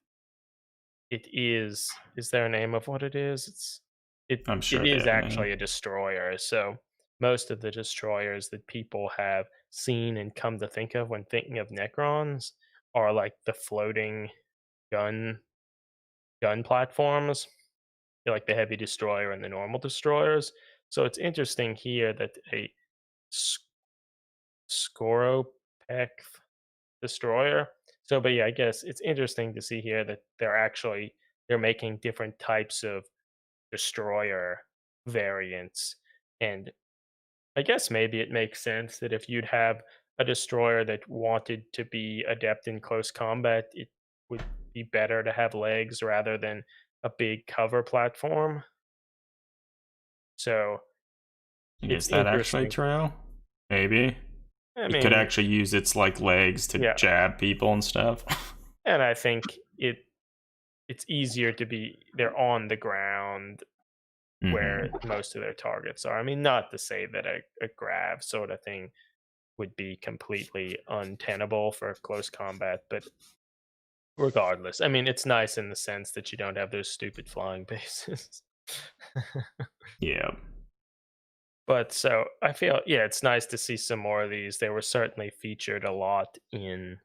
it is there a name of what it is? I'm It sure they is have a name. actually a destroyer. So most of the destroyers that people have seen and come to think of when thinking of Necrons are like the floating gun platforms, like the heavy destroyer and the normal destroyers. So it's interesting here that a Skorpekh destroyer. So, but yeah, I guess it's interesting to see here that they're making different types of destroyer variants, and I guess maybe it makes sense that if you'd have a destroyer that wanted to be adept in close combat, it would be better to have legs rather than a big cover platform. So it's Is that actually interesting. true? Maybe. I It could mean, actually use its like legs to yeah, jab people and stuff. and I think it's easier to be they're on the ground where Mhm. most of their targets are. I mean, not to say that a grab sort of thing would be completely untenable for close combat, but regardless, I mean, it's nice in the sense that you don't have those stupid flying bases. Yeah. But so I feel, yeah, it's nice to see some more of these. They were certainly featured a lot in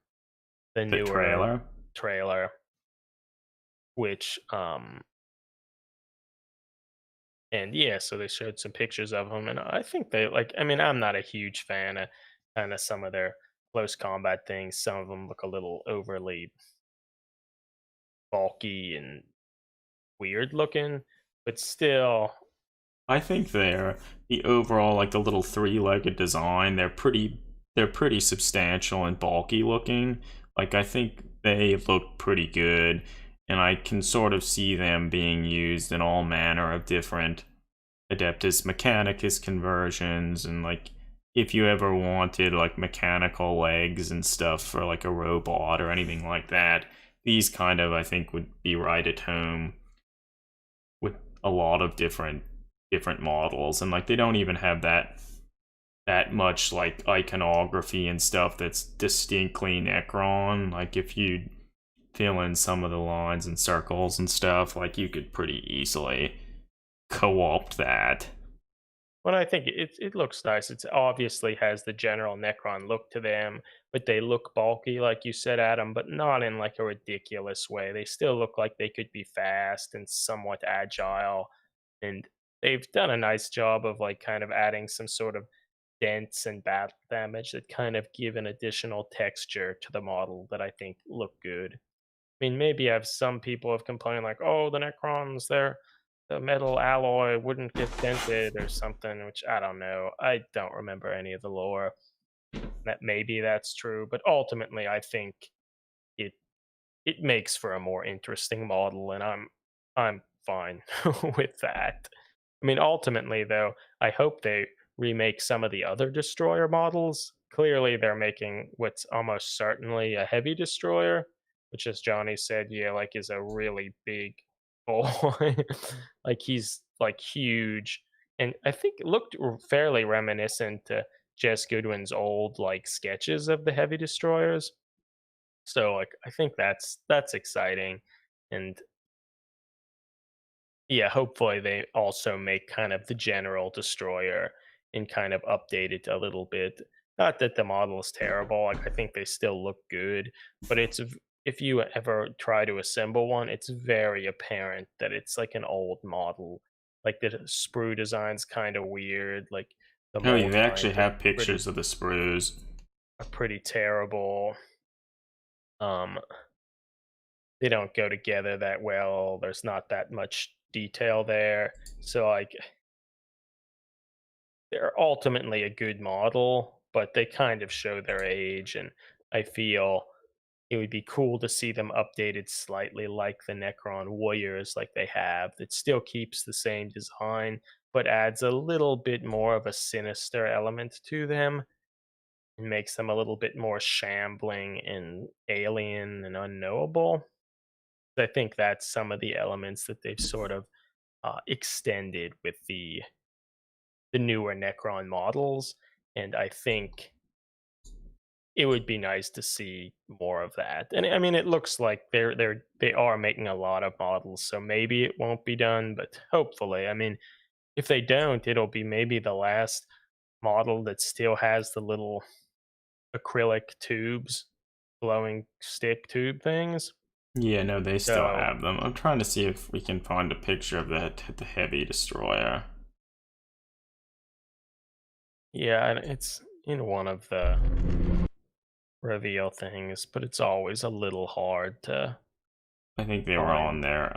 the The newer trailer. trailer, which and yeah, so they showed some pictures of them, and I think they like. I mean, I'm not a huge fan of kind of some of their close combat things. Some of them look a little overly bulky and weird looking, but still, I think the overall like the little three-legged design, they're pretty substantial and bulky looking. Like I think they look pretty good. and I can sort of see them being used in all manner of different Adeptus Mechanicus conversions, and like if you ever wanted like mechanical legs and stuff for like a robot or anything like that, these kind of, I think, would be right at home with a lot of different models. And like they don't even have that much like iconography and stuff that's distinctly Necron. Like if you fill in some of the lines and circles and stuff, like you could pretty easily co-opt that. Well, I think it looks nice. It's obviously has the general Necron look to them, but they look bulky, like you said, Adam, but not in like a ridiculous way. They still look like they could be fast and somewhat agile, and they've done a nice job of like kind of adding some sort of dents and battle damage that kind of give an additional texture to the model that I think look good. I mean, maybe I've some people have complained like, "Oh, the Necrons, the metal alloy wouldn't get dented or something," which I don't know. I don't remember any of the lore. That maybe that's true, but ultimately, I think it it makes for a more interesting model, and I'm fine with that. I mean, ultimately, though, I hope they remake some of the other destroyer models. Clearly, they're making what's almost certainly a heavy destroyer, which, as Johnny said, yeah, like is a really big boy. Like he's like huge, and I think it looked fairly reminiscent to Jess Goodwin's old like sketches of the heavy destroyers. So like I think that's exciting, and yeah, hopefully they also make kind of the general destroyer and kind of update it a little bit. Not that the model is terrible, like I think they still look good, but if you ever try to assemble one, it's very apparent that it's like an old model. Like the sprue design's kind of weird, like the Oh, you mold actually lines are have pictures of the sprues. pretty terrible. Um they don't go together that well. There's not that much detail there. So like they're ultimately a good model, but they kind of show their age, and I feel it would be cool to see them updated slightly like the Necron Warriors like they have. That still keeps the same design, but adds a little bit more of a sinister element to them and makes them a little bit more shambling and alien and unknowable. I think that's some of the elements that they've sort of extended with the newer Necron models, and I think it would be nice to see more of that. And I mean, it looks like they are making a lot of models, so maybe it won't be done, but hopefully. I mean, if they don't, it'll be maybe the last model that still has the little acrylic tubes, glowing stick tube things. Yeah, no, they still So have them. I'm trying to see if we can find a picture of the heavy destroyer. yeah, and it's in one of the reveal things, but it's always a little hard to I think they were find. on their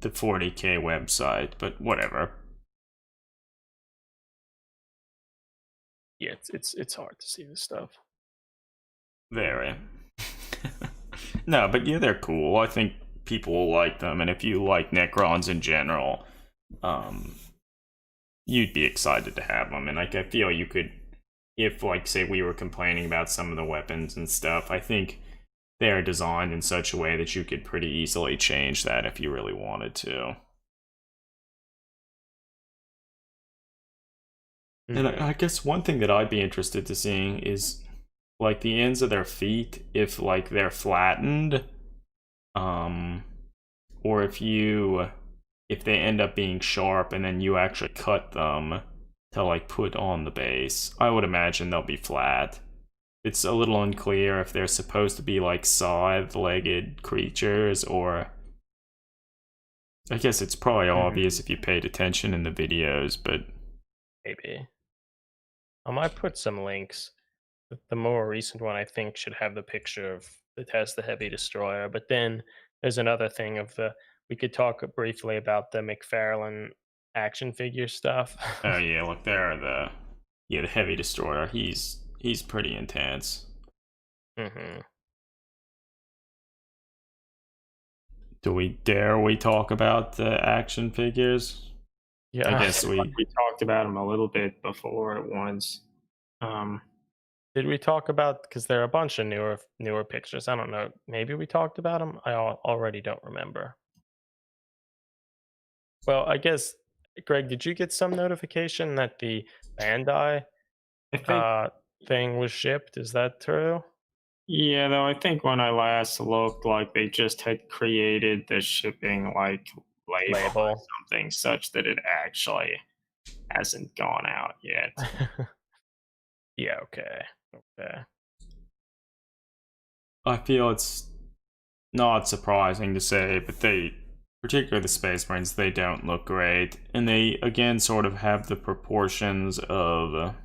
the 40K website, but whatever. Yeah, it's hard to see this stuff. Very. No, but yeah, they're cool. I think people will like them, and if you like Necrons in general, um, you'd be excited to have them. And like, I feel you could, if like say we were complaining about some of the weapons and stuff, I think they're designed in such a way that you could pretty easily change that if you really wanted to. And Mhm. I guess one thing that I'd be interested to seeing is like the ends of their feet, if like they're flattened, um, or if they end up being sharp and then you actually cut them to like put on the base. I would imagine they'll be flat. It's a little unclear if they're supposed to be like scythe-legged creatures, or I guess it's probably obvious Mhm. if you paid attention in the videos, but Maybe. I might put some links. The more recent one, I think, should have the picture of that has the heavy destroyer. But then there's another thing of the. We could talk briefly about the McFarlane action figure stuff. oh yeah, look there, the heavy destroyer. He's pretty intense. hmm Dare we talk about the action figures? Yeah. I guess we talked about them a little bit before at once. Did we talk about, because there are a bunch of newer pictures? I don't know. Maybe we talked about them. I already don't remember. Well, I guess, Greg, did you get some notification that the Bandai I think, thing was shipped? Is that true? yeah, though I think when I last looked, like they just had created the shipping like label or something such that it actually hasn't gone out yet. Yeah. Okay. I feel it's not surprising to say, but particularly the Space Marines, they don't look great, and they again sort of have the proportions of.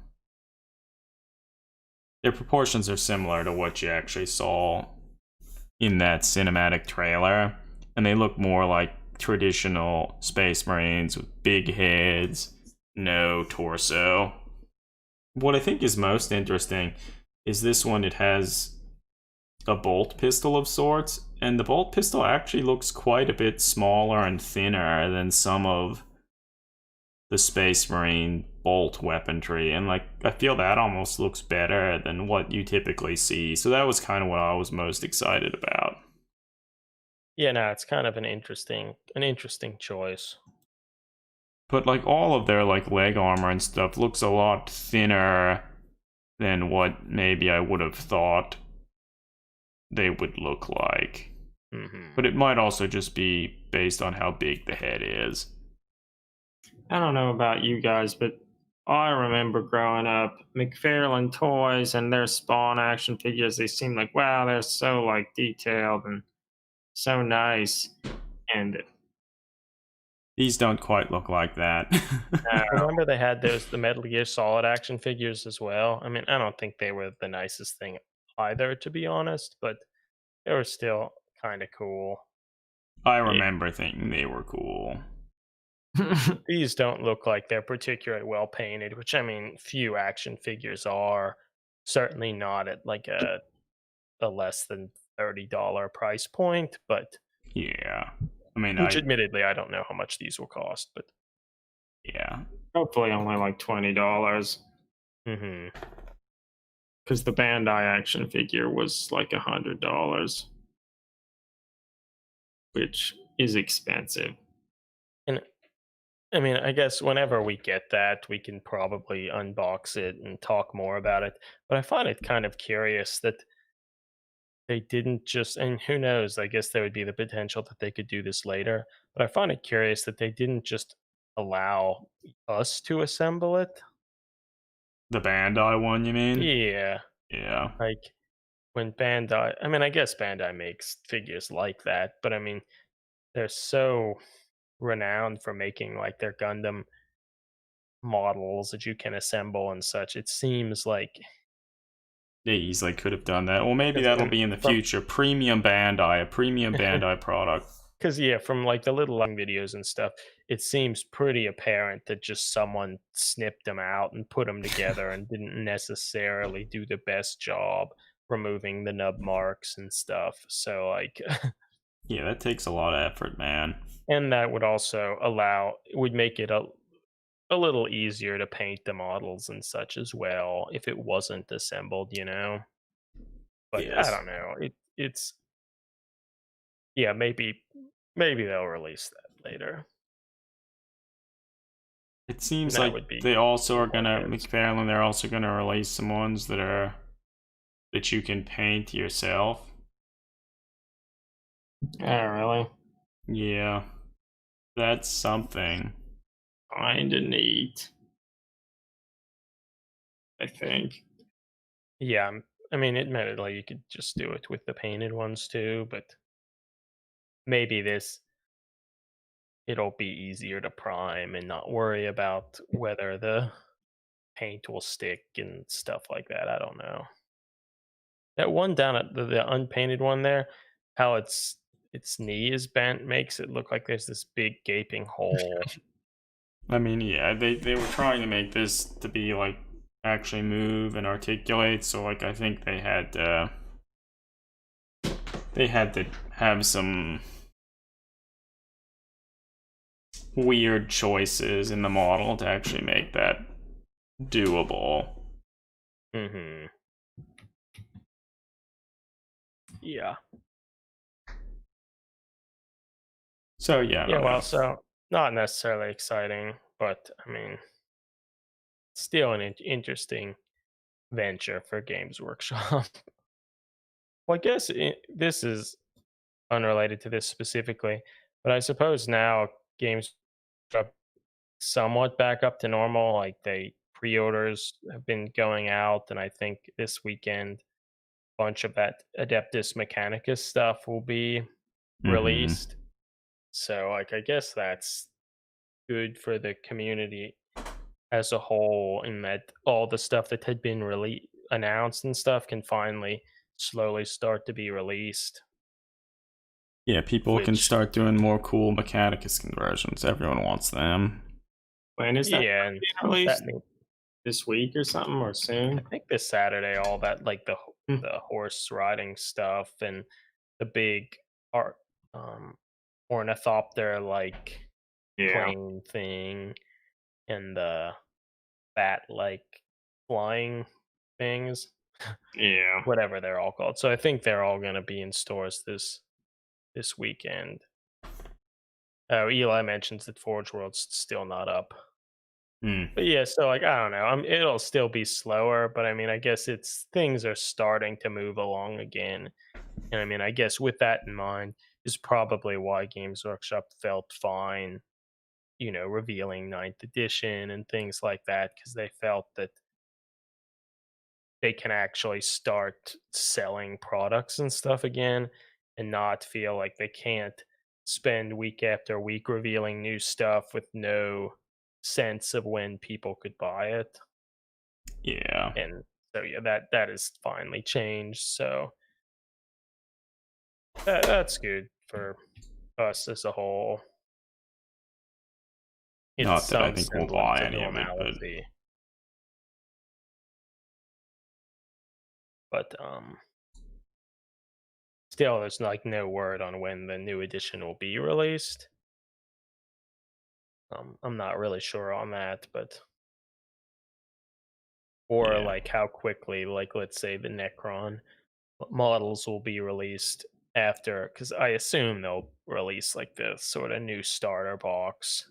Their proportions are similar to what you actually saw in that cinematic trailer, and they look more like traditional Space Marines with big heads, no torso. What I think is most interesting is this one. It has a bolt pistol of sorts, and the bolt pistol actually looks quite a bit smaller and thinner than some of the Space Marine bolt weaponry, and like I feel that almost looks better than what you typically see. So that was kind of what I was most excited about. Yeah, no, it's kind of an interesting choice. But like all of their like leg armor and stuff looks a lot thinner than what maybe I would have thought they would look like. Mm-hmm. But it might also just be based on how big the head is. I don't know about you guys, but I remember growing up, McFarlane toys and their Spawn action figures, they seem like, wow, they're so like detailed and so nice. And These don't quite look like that. Remember they had the Metal Gear Solid action figures as well. I mean, I don't think they were the nicest thing either, to be honest, but they were still kind of cool. I remember thinking they were cool. These don't look like they're particularly well painted, which I mean, few action figures are. Certainly not at like a less than $30 price point, but Yeah. I mean, which admittedly I don't know how much these will cost, but yeah. Hopefully only like $20. Mm-hmm. Because the Bandai action figure was like $100, which is expensive. And I mean, I guess whenever we get that, we can probably unbox it and talk more about it. But I find it kind of curious that they didn't just, and who knows, I guess there would be the potential that they could do this later. But I find it curious that they didn't just allow us to assemble it. The Bandai one, you mean? Yeah. Yeah. Like when Bandai, I mean, I guess Bandai makes figures like that, but I mean, they're so renowned for making like their Gundam models that you can assemble and such. It seems like They easily could have done that. Well, maybe that'll be in the from- future. Premium Bandai, a premium Bandai product. because yeah, from like the little videos and stuff, it seems pretty apparent that just someone snipped them out and put them together and didn't necessarily do the best job removing the nub marks and stuff. So like Yeah, that takes a lot of effort, man. and that would also would make it a little easier to paint the models and such as well if it wasn't assembled, you know. But Yes. I don't know. It's yeah, maybe they'll release that later. It seems That like would be they also are gonna good. McFarlane. They're also gonna release some ones that you can paint yourself. Oh, really? Yeah, that's something. Kinda neat. I think. Yeah, I mean, admittedly, you could just do it with the painted ones too, but maybe it'll be easier to prime and not worry about whether the paint will stick and stuff like that. I don't know. That one down at the unpainted one there, how its knee is bent makes it look like there's this big gaping hole. I mean, yeah, they were trying to make this to be like actually move and articulate, so like I think they had to have some weird choices in the model to actually make that doable. Mm-hmm. Yeah. So yeah, I Yeah, don't well, know. so not necessarily exciting, but I mean, still an interesting venture for Games Workshop. Well, I guess this is unrelated to this specifically, but I suppose now Games Workshop somewhat back up to normal. Like they pre-orders have been going out, and I think this weekend a bunch of that Adeptus Mechanicus stuff will be released. So, like, I guess that's good for the community as a whole, in that all the stuff that had been announced and stuff can finally slowly start to be released. Yeah, people can Which, start doing more cool Mechanicus conversions. Everyone wants them. When is that yeah, and being released? that means This week or something, or I soon? think this Saturday, all that like Hmm. the horse riding stuff and the big art ornithopter like Yeah. plane thing and the bat like flying things, Yeah. whatever they're all called. So I think they're all going to be in stores this weekend. Oh, Eli mentions that Forge World's still not up. But yeah, so like I don't know. It'll still be slower, but I mean, I guess things are starting to move along again. And I mean, I guess with that in mind is probably why Games Workshop felt fine, revealing Ninth Edition and things like that, because they felt that they can actually start selling products and stuff again and not feel like they can't spend week after week revealing new stuff with no sense of when people could buy it. Yeah. And so yeah, that has finally changed. So that's good for us as a whole. It's Not that I some think we'll buy semblance of any of it, but normalcy. But still there's like no word on when the new edition will be released. I'm not really sure on that, but or yeah. like how quickly, like let's say the Necron models will be released after, because I assume they'll release like the sort of new starter box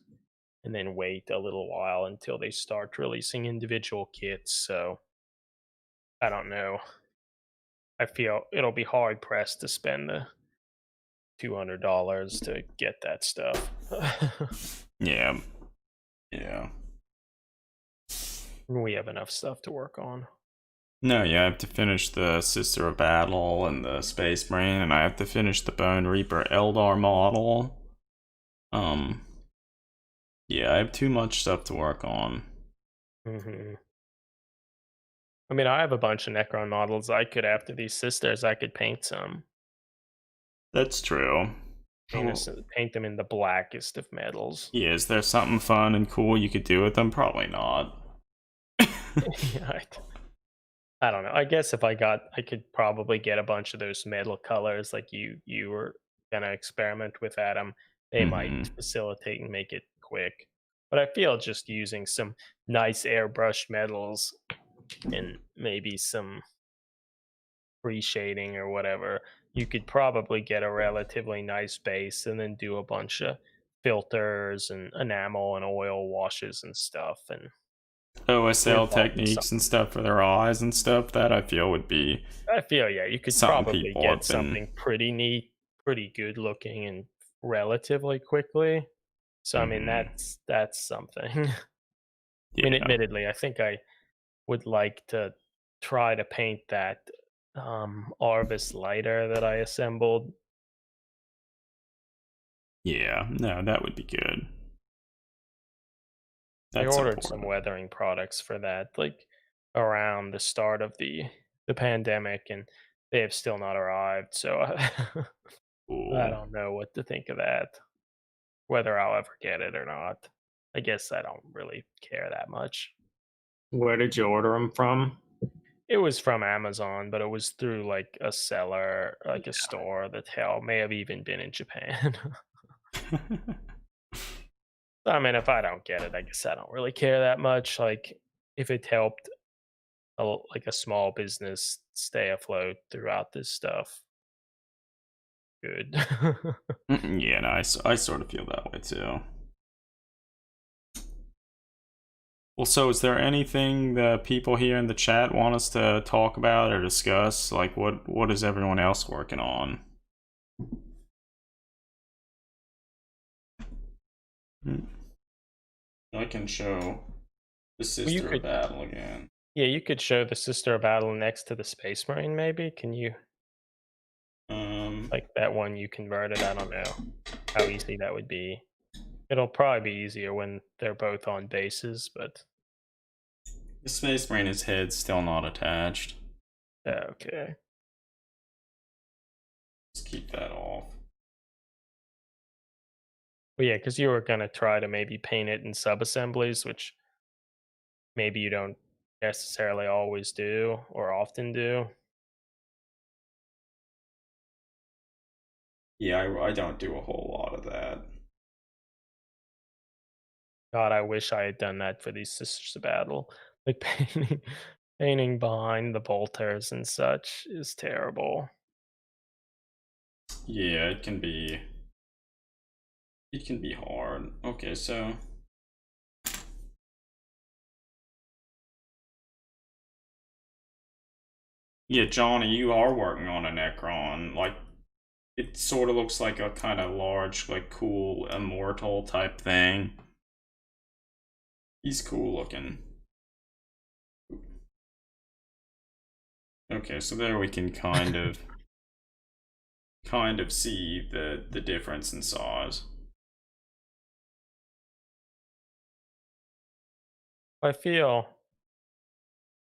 and then wait a little while until they start releasing individual kits. So I don't know. I feel it'll be hard pressed to spend the $200 to get that stuff. Yeah. Yeah. We have enough stuff to work on. No, yeah, I have to finish the Sister of Battle and the Space Brain, and I have to finish the Bone Reaper Eldar model. Yeah, I have too much stuff to work on. Mm-hmm. I mean, I have a bunch of Necron models. After these sisters, I could paint some. That's true. Paint them in the blackest of metals. Yeah, is there something fun and cool you could do with them? Probably not. Yeah, I don't know. I guess if I could probably get a bunch of those metal colors like you were gonna experiment with, Adam. They might facilitate and make it quick. But I feel just using some nice airbrushed metals and maybe some free shading or whatever, you could probably get a relatively nice base and then do a bunch of filters and enamel and oil washes and stuff and OSL revolve techniques and stuff for their eyes and stuff, that I feel would be I feel yeah, you could something probably people get have been. something pretty neat, pretty good looking and relatively quickly. So I mean that's something. I mean, Yeah. admittedly, I think I would like to try to paint that Arvis lighter that I assembled. Yeah, no, that would be good. I That's ordered some important. weathering products for that, like around the start of the pandemic, and they have still not arrived. So I Cool. don't know what to think of that. Whether I'll ever get it or not. I guess I don't really care that much. Where did you order them from? It was from Amazon, but it was through like a seller, like a store that hell may have even been in Japan. I mean, if I don't get it, I guess I don't really care that much. Like, if it helped like a small business stay afloat throughout this stuff, good. Yeah, no, I sort of feel that way too. Well, so is there anything that people here in the chat want us to talk about or discuss? Like, what is everyone else working on? I can show the Sister of Battle again. Yeah, you could show the Sister of Battle next to the Space Marine, maybe. Can you? Like that one you converted. I don't know how easy that would be. It'll probably be easier when they're both on bases, but the Space Marine's head's still not attached. Okay. Let's keep that off. Well, yeah, because you were gonna try to maybe paint it in sub-assemblies, which maybe you don't necessarily always do or often do. Yeah, I don't do a whole lot of that. God, I wish I had done that for these Sisters of Battle. Like painting behind the bolters and such is terrible. Yeah, it can be hard. Okay, so yeah, Johnny, you are working on a Necron. Like, it sort of looks like a kind of large, like, cool immortal type thing. He's cool looking. Okay, so there we can kind of see the difference in size. I feel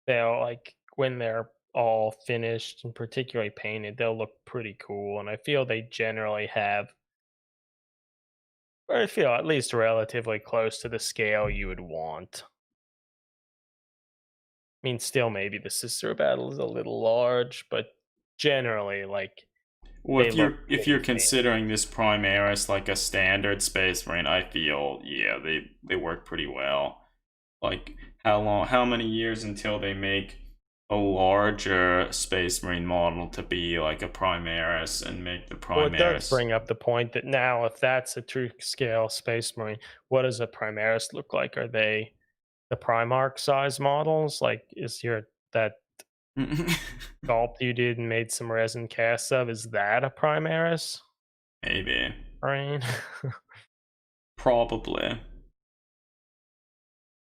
they'll, like, when they're all finished and particularly painted, they'll look pretty cool. And I feel they generally have, or I feel at least relatively close to the scale you would want. I mean, still maybe the Sister Battle is a little large, but generally, like, well, they if you're considering this Primaris like a standard Space Marine, I feel yeah they work pretty well. Like how many years until they make a larger Space Marine model to be like a Primaris and make the Primaris? Well, it does bring up the point that now, if that's a true scale Space Marine, what does a Primaris look like? Are they the Primarch size models? Like, is that sculpt you did and made some resin casts of, is that a Primaris? Maybe. Right? Probably.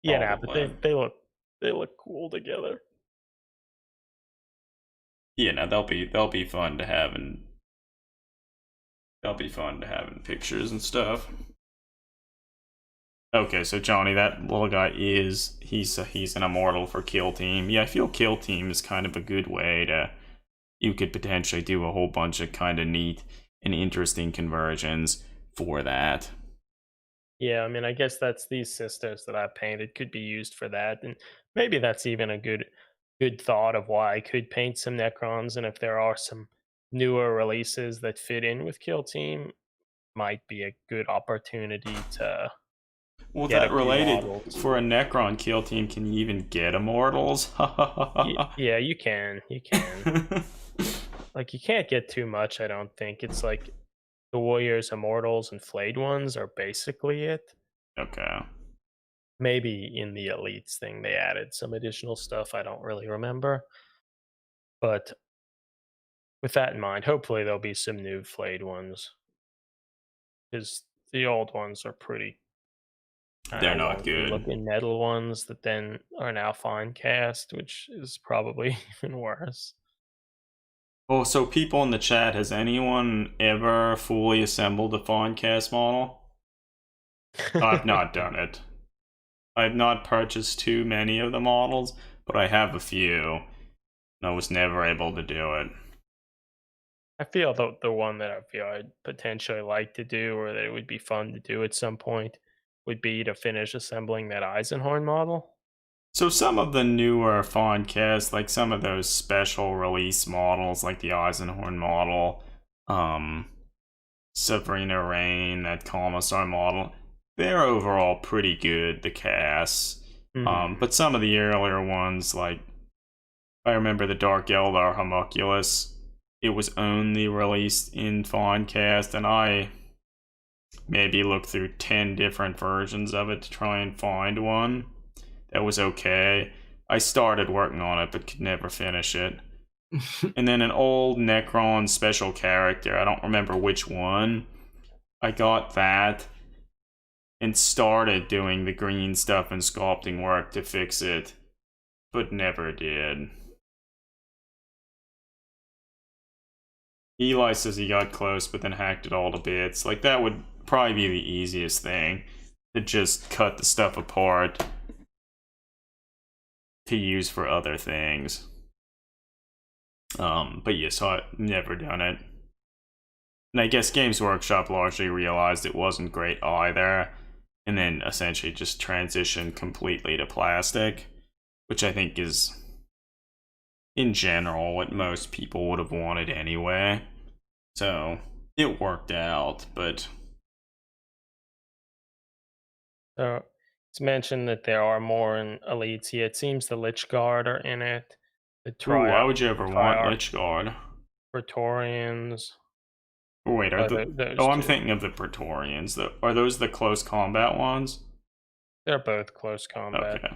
Yeah, nah, but they look cool together. Yeah, no, they'll be fun to have in pictures and stuff. Okay, so Johnny, that little guy he's an immortal for Kill Team. Yeah, I feel Kill Team is kind of a good way to, you could potentially do a whole bunch of kind of neat and interesting conversions for that. Yeah, I mean, I guess that's these sisters that I painted could be used for that, and maybe that's even a good thought of why I could paint some Necrons, and if there are some newer releases that fit in with Kill Team, might be a good opportunity to. Well, that related, for a Necron Kill Team, can you even get immortals? Yeah, you can. You can. Like, you can't get too much, I don't think. It's like the Warriors, Immortals, and Flayed Ones are basically it. Okay. Maybe in the Elites thing they added some additional stuff I don't really remember. But with that in mind, hopefully there'll be some new Flayed Ones. Because the old ones are pretty. They're not good. Looking metal ones that then are now fine cast, which is probably even worse. Oh, so people in the chat, has anyone ever fully assembled a fine cast model? I've not done it. I've not purchased too many of the models, but I have a few. And I was never able to do it. I feel the one that I feel I'd potentially like to do, or that it would be fun to do at some point, would be to finish assembling that Eisenhorn model. So some of the newer fine cast, like some of those special release models, like the Eisenhorn model, Sabrina Rain, that Commissar model, they're overall pretty good, the casts. Mhm. But some of the earlier ones, like I remember the Dark Eldar Homunculus, it was only released in Finecast, and I maybe looked through 10 different versions of it to try and find one that was okay. I started working on it but could never finish it. And then an old Necron special character, I don't remember which one. I got that and started doing the green stuff and sculpting work to fix it, but never did. Eli says he got close but then hacked it all to bits. Like, that would probably be the easiest thing, to just cut the stuff apart to use for other things. But yeah, so I've never done it. And I guess Games Workshop largely realized it wasn't great either, and then essentially just transitioned completely to plastic, which I think is, in general, what most people would have wanted anyway. So it worked out, but So it's mentioned that there are more in elites here. It seems the Lich Guard are in it. The ooh, why would you ever want Triarch Lich Guard? Praetorians. Oh, wait, Those I'm two. thinking of the Praetorians. Are those the close combat ones? They're both close combat. Okay.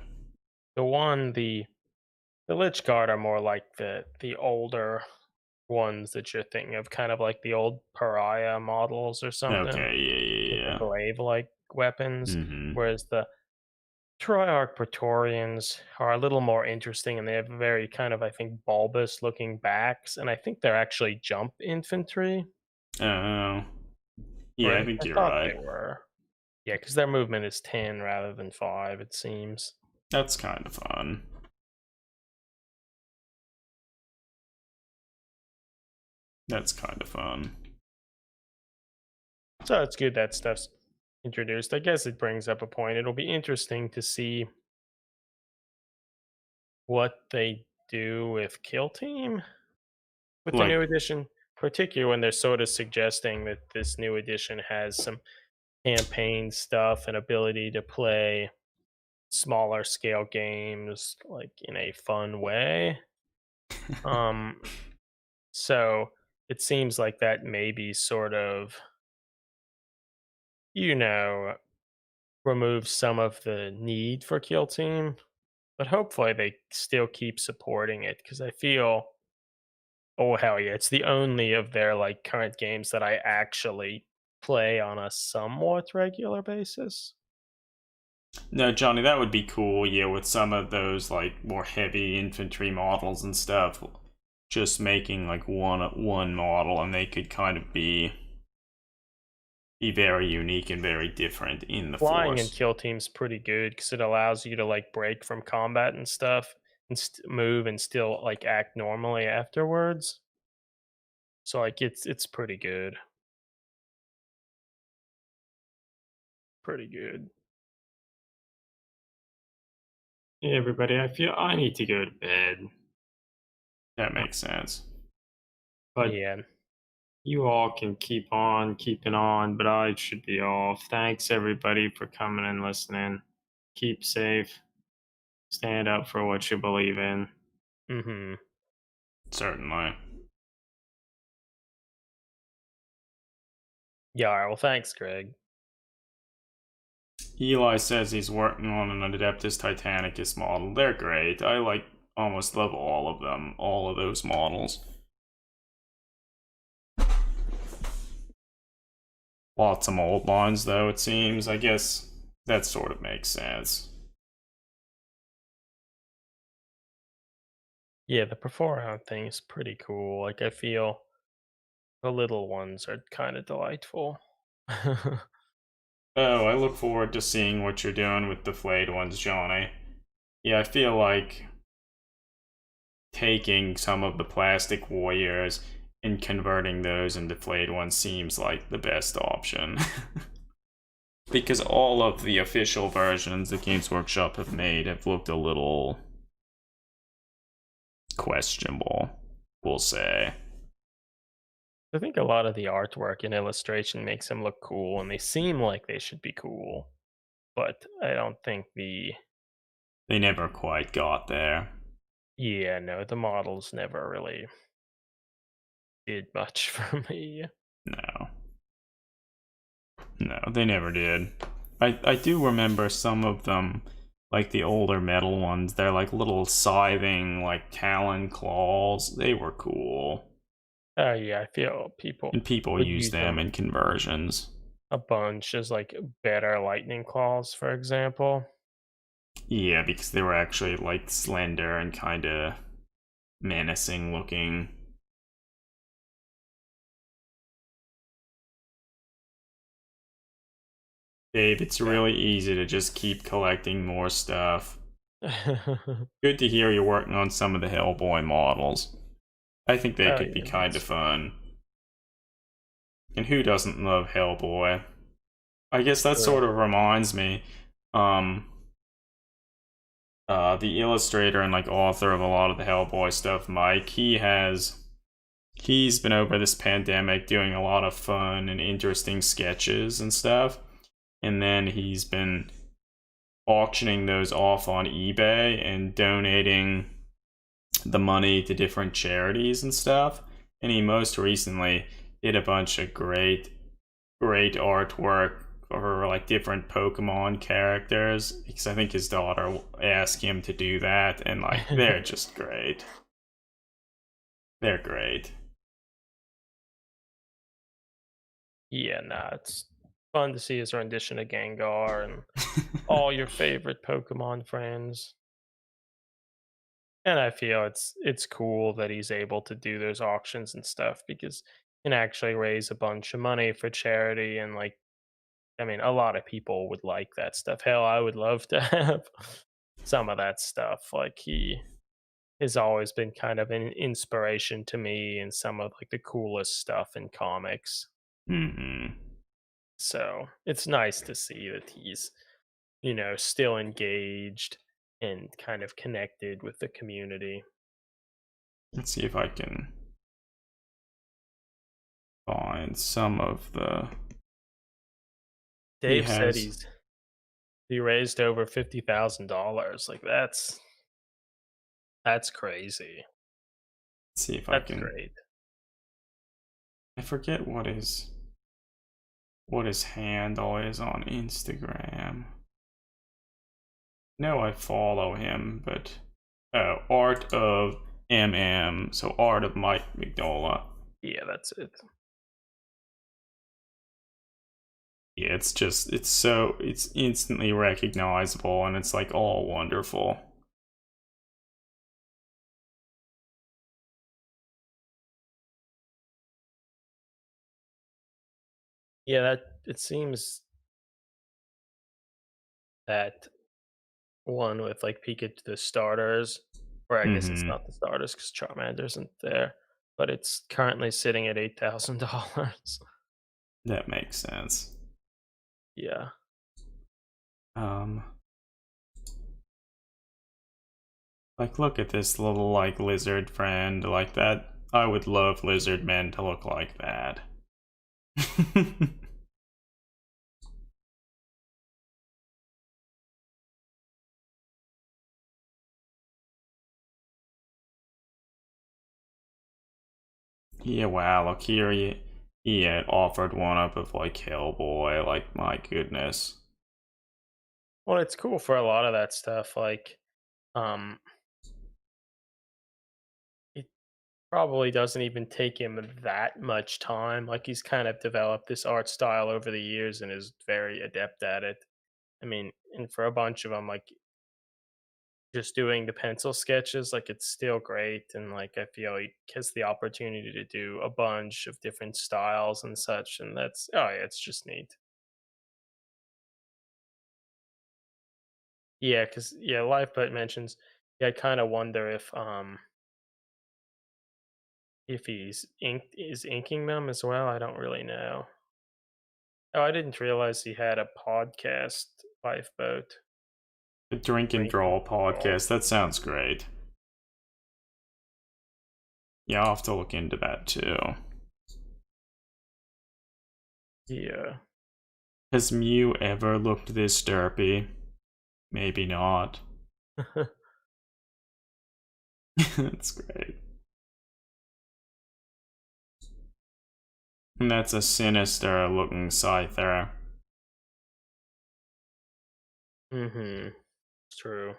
The Lich Guard are more like the older ones that you're thinking of, kind of like the old pariah models or something. Okay, With the yeah. glaive-like weapons, Mm-hmm. whereas the Triarch Praetorians are a little more interesting, and they have very kind of, I think, bulbous-looking backs, and I think they're actually jump infantry. Oh. Or Yeah, I I think you're thought right. they were. Yeah, because their movement is 10 rather than 5, it seems. That's kind of fun. That's kind of fun. So it's good that stuff's introduced. I guess it brings up a point. It'll be interesting to see what they do with Kill Team with the Like, new edition, particularly when they're sort of suggesting that this new edition has some campaign stuff and ability to play smaller scale games like in a fun way. Um so it seems like that maybe sort of, you know, removes some of the need for Kill Team, but hopefully they still keep supporting it because I feel, oh hell yeah, it's the only of their like current games that I actually play on a somewhat regular basis. no, Johnny, that would be cool, yeah, with some of those, like, more heavy infantry models and stuff. Just making, like, one model, and they could kind of be very unique and very different in the Flying in Force. Kill Team's pretty good because it allows you to like break from combat and stuff and move and still like act normally afterwards. So like it's pretty good. Pretty good. Hey everybody, I feel I need to go to bed, That makes sense. but Yeah. you all can keep on keeping on, but I should be off. Thanks everybody for coming and listening. Keep safe. Stand up for what you believe in. Mm-hmm. Certainly. Yeah, all right. Well, thanks, Greg. Eli says he's working on an Adeptus Titanicus model. They're great. I almost love all of them, all of those models. Lots of mold lines, though, it seems. I guess that sort of makes sense. Yeah, the beforehand thing is pretty cool. Like I feel the little ones are kind of delightful. Oh, I look forward to seeing what you're doing with the flayed ones, Johnny. Yeah, I feel like taking some of the plastic warriors and converting those into flayed ones seems like the best option. Because all of the official versions that Games Workshop have made have looked a little questionable, we'll say. I think a lot of the artwork and illustration makes them look cool, and they seem like they should be cool, but I don't think They never quite got there. yeah, no, the models never really did much for me. No. No, they never did. I do remember some of them, like the older metal ones, they're like little scything, like talon claws. They were cool. Oh yeah, I feel people And people would use use them them in conversions. a bunch as like better lightning claws, for example. Yeah, because they were actually like slender and kind of menacing looking. Dave, it's Yeah. really easy to just keep collecting more stuff. Good to hear you're working on some of the Hellboy models. I think they Oh could be yeah, kind of fun. And who doesn't love Hellboy? I guess that true. sort of reminds me, um, the illustrator and like author of a lot of the Hellboy stuff, Mike, he's been over this pandemic doing a lot of fun and interesting sketches and stuff. And then he's been auctioning those off on eBay and donating the money to different charities and stuff. And he most recently did a bunch of great artwork for like different Pokemon characters because I think his daughter asked him to do that, and like they're just great. They're great. Yeah, nah, it's fun to see his rendition of Gengar and all your favorite Pokemon friends. And I feel it's cool that he's able to do those auctions and stuff because he can actually raise a bunch of money for charity and like I mean a lot of people would like that stuff. Hell, I would love to have some of that stuff. Like he has always been kind of an inspiration to me and some of like the coolest stuff in comics. Hmm. So it's nice to see that he's, still engaged and kind of connected with the community. Let's see if I can find some of the. He Dave said has. he raised over $50,000. Like that's crazy. Let's see if I That's can. great. I forget what his handle is on Instagram. No, I follow him, but Art of MM, so Art of Mike McDola. Yeah, that's it. Yeah, it's instantly recognizable, and it's like all wonderful. Yeah, that it seems that one with like Pikachu the starters, or I guess it's Mm-hmm. not the starters because Charmander isn't there, but it's currently sitting at $8,000. That makes sense. Yeah. Um, like look at this little like lizard friend like that. I would love lizard men to look like that. Yeah, wow, look here, he had offered one up of like Hellboy, like my goodness. Well, it's cool for a lot of that stuff. Like, um, it probably doesn't even take him that much time. Like, he's kind of developed this art style over the years and is very adept at it. I mean, and for a bunch of them, like just doing the pencil sketches, like it's still great. And like I feel he has the opportunity to do a bunch of different styles and such. And that's oh yeah, it's just neat. Yeah, because yeah, Lifeboat mentions. Yeah, I kind of wonder if he's inking them as well. I don't really know. Oh, I didn't realize he had a podcast, Lifeboat. The Drink and Drinking Draw Brawl. podcast, that sounds great. Yeah, I'll have to look into that too. Yeah. Has Mew ever looked this derpy? Maybe not. That's great. And that's a sinister looking Scyther. Mm-hmm. True.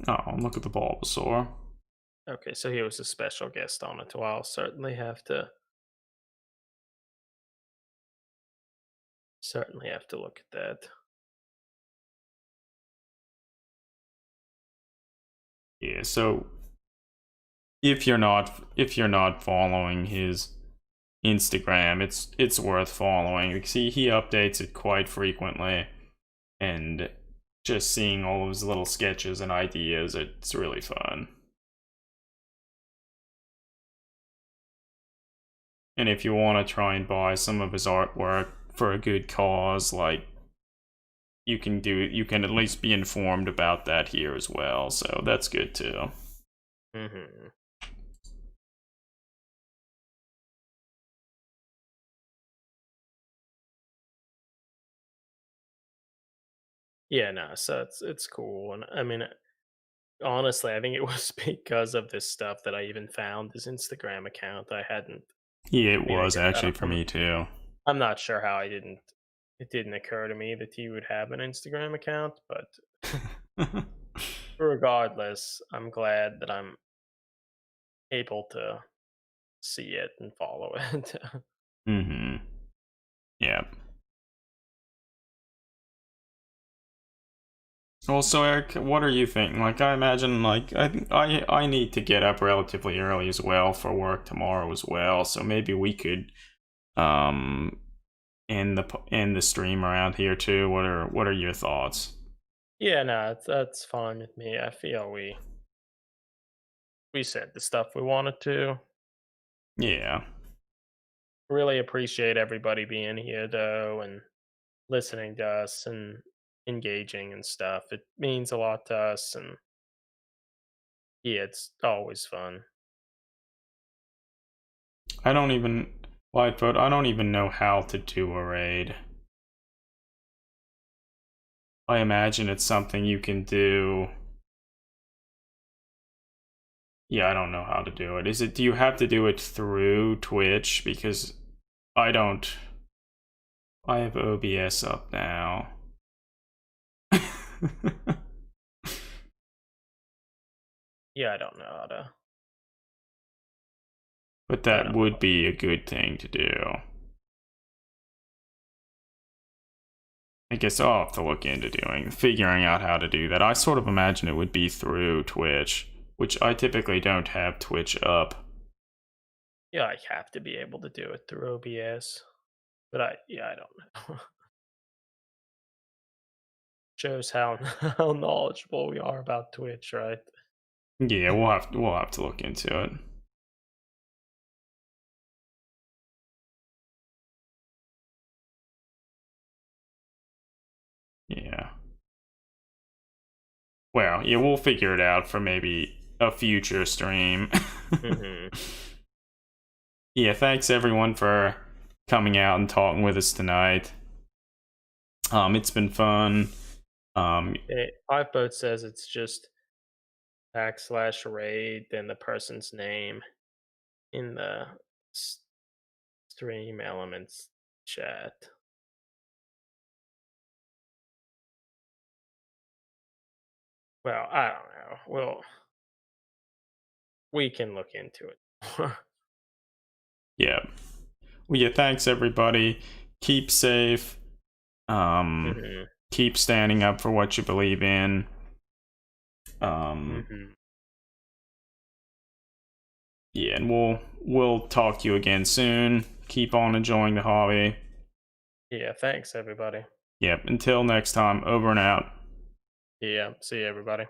Oh, look at the Bulbasaur. Okay, so he was a special guest on it. Well, I'll certainly have to look at that. Yeah, so if you're not following his Instagram, it's worth following because he updates it quite frequently, and just seeing all of his little sketches and ideas, it's really fun. And if you want to try and buy some of his artwork for a good cause, like you can at least be informed about that here as well, so that's good too. Mm-hmm. Yeah, no, so it's cool, and I mean, honestly, I think it was because of this stuff that I even found his Instagram account. I hadn't. Yeah, it I mean, I was guess actually for me too. I'm not sure how I didn't. It didn't occur to me that he would have an Instagram account, but regardless, I'm glad that I'm able to see it and follow it. Mm-hmm. Yeah. Well, so Eric, what are you thinking? Like, I imagine, like, I need to get up relatively early as well for work tomorrow as well. So maybe we could, um, end the stream around here too. What are your thoughts? Yeah, no, that's fine with me. I feel we said the stuff we wanted to. Yeah. Really appreciate everybody being here though and listening to us and engaging and stuff. It means a lot to us, and yeah, it's always fun. I don't even Lightfoot. I don't even know how to do a raid. I imagine it's something you can do. Yeah, I don't know how to do it. Do you have to do it through Twitch? Because I don't. I have OBS up now. Yeah, I don't know how to. But that would be a good thing to do. I guess I'll have to look into figuring out how to do that. I sort of imagine it would be through Twitch, which I typically don't have Twitch up. Yeah, I have to be able to do it through OBS, but I don't know. Shows how how knowledgeable we are about Twitch, right? Yeah, we'll have to look into it. Yeah. Well, yeah, we'll figure it out for maybe a future stream. Mm-hmm. Yeah, thanks everyone for coming out and talking with us tonight. It's been fun. Lifeboat says it's just /raid, then the person's name in the stream elements chat. Well, I don't know. We can look into it. Yeah. Well, yeah, thanks everybody. Keep safe. Mm-hmm. Keep standing up for what you believe in. Mm-hmm. Yeah, and we'll talk to you again soon. Keep on enjoying the hobby. Yeah, thanks everybody. Yep, until next time, over and out. Yeah, see you everybody.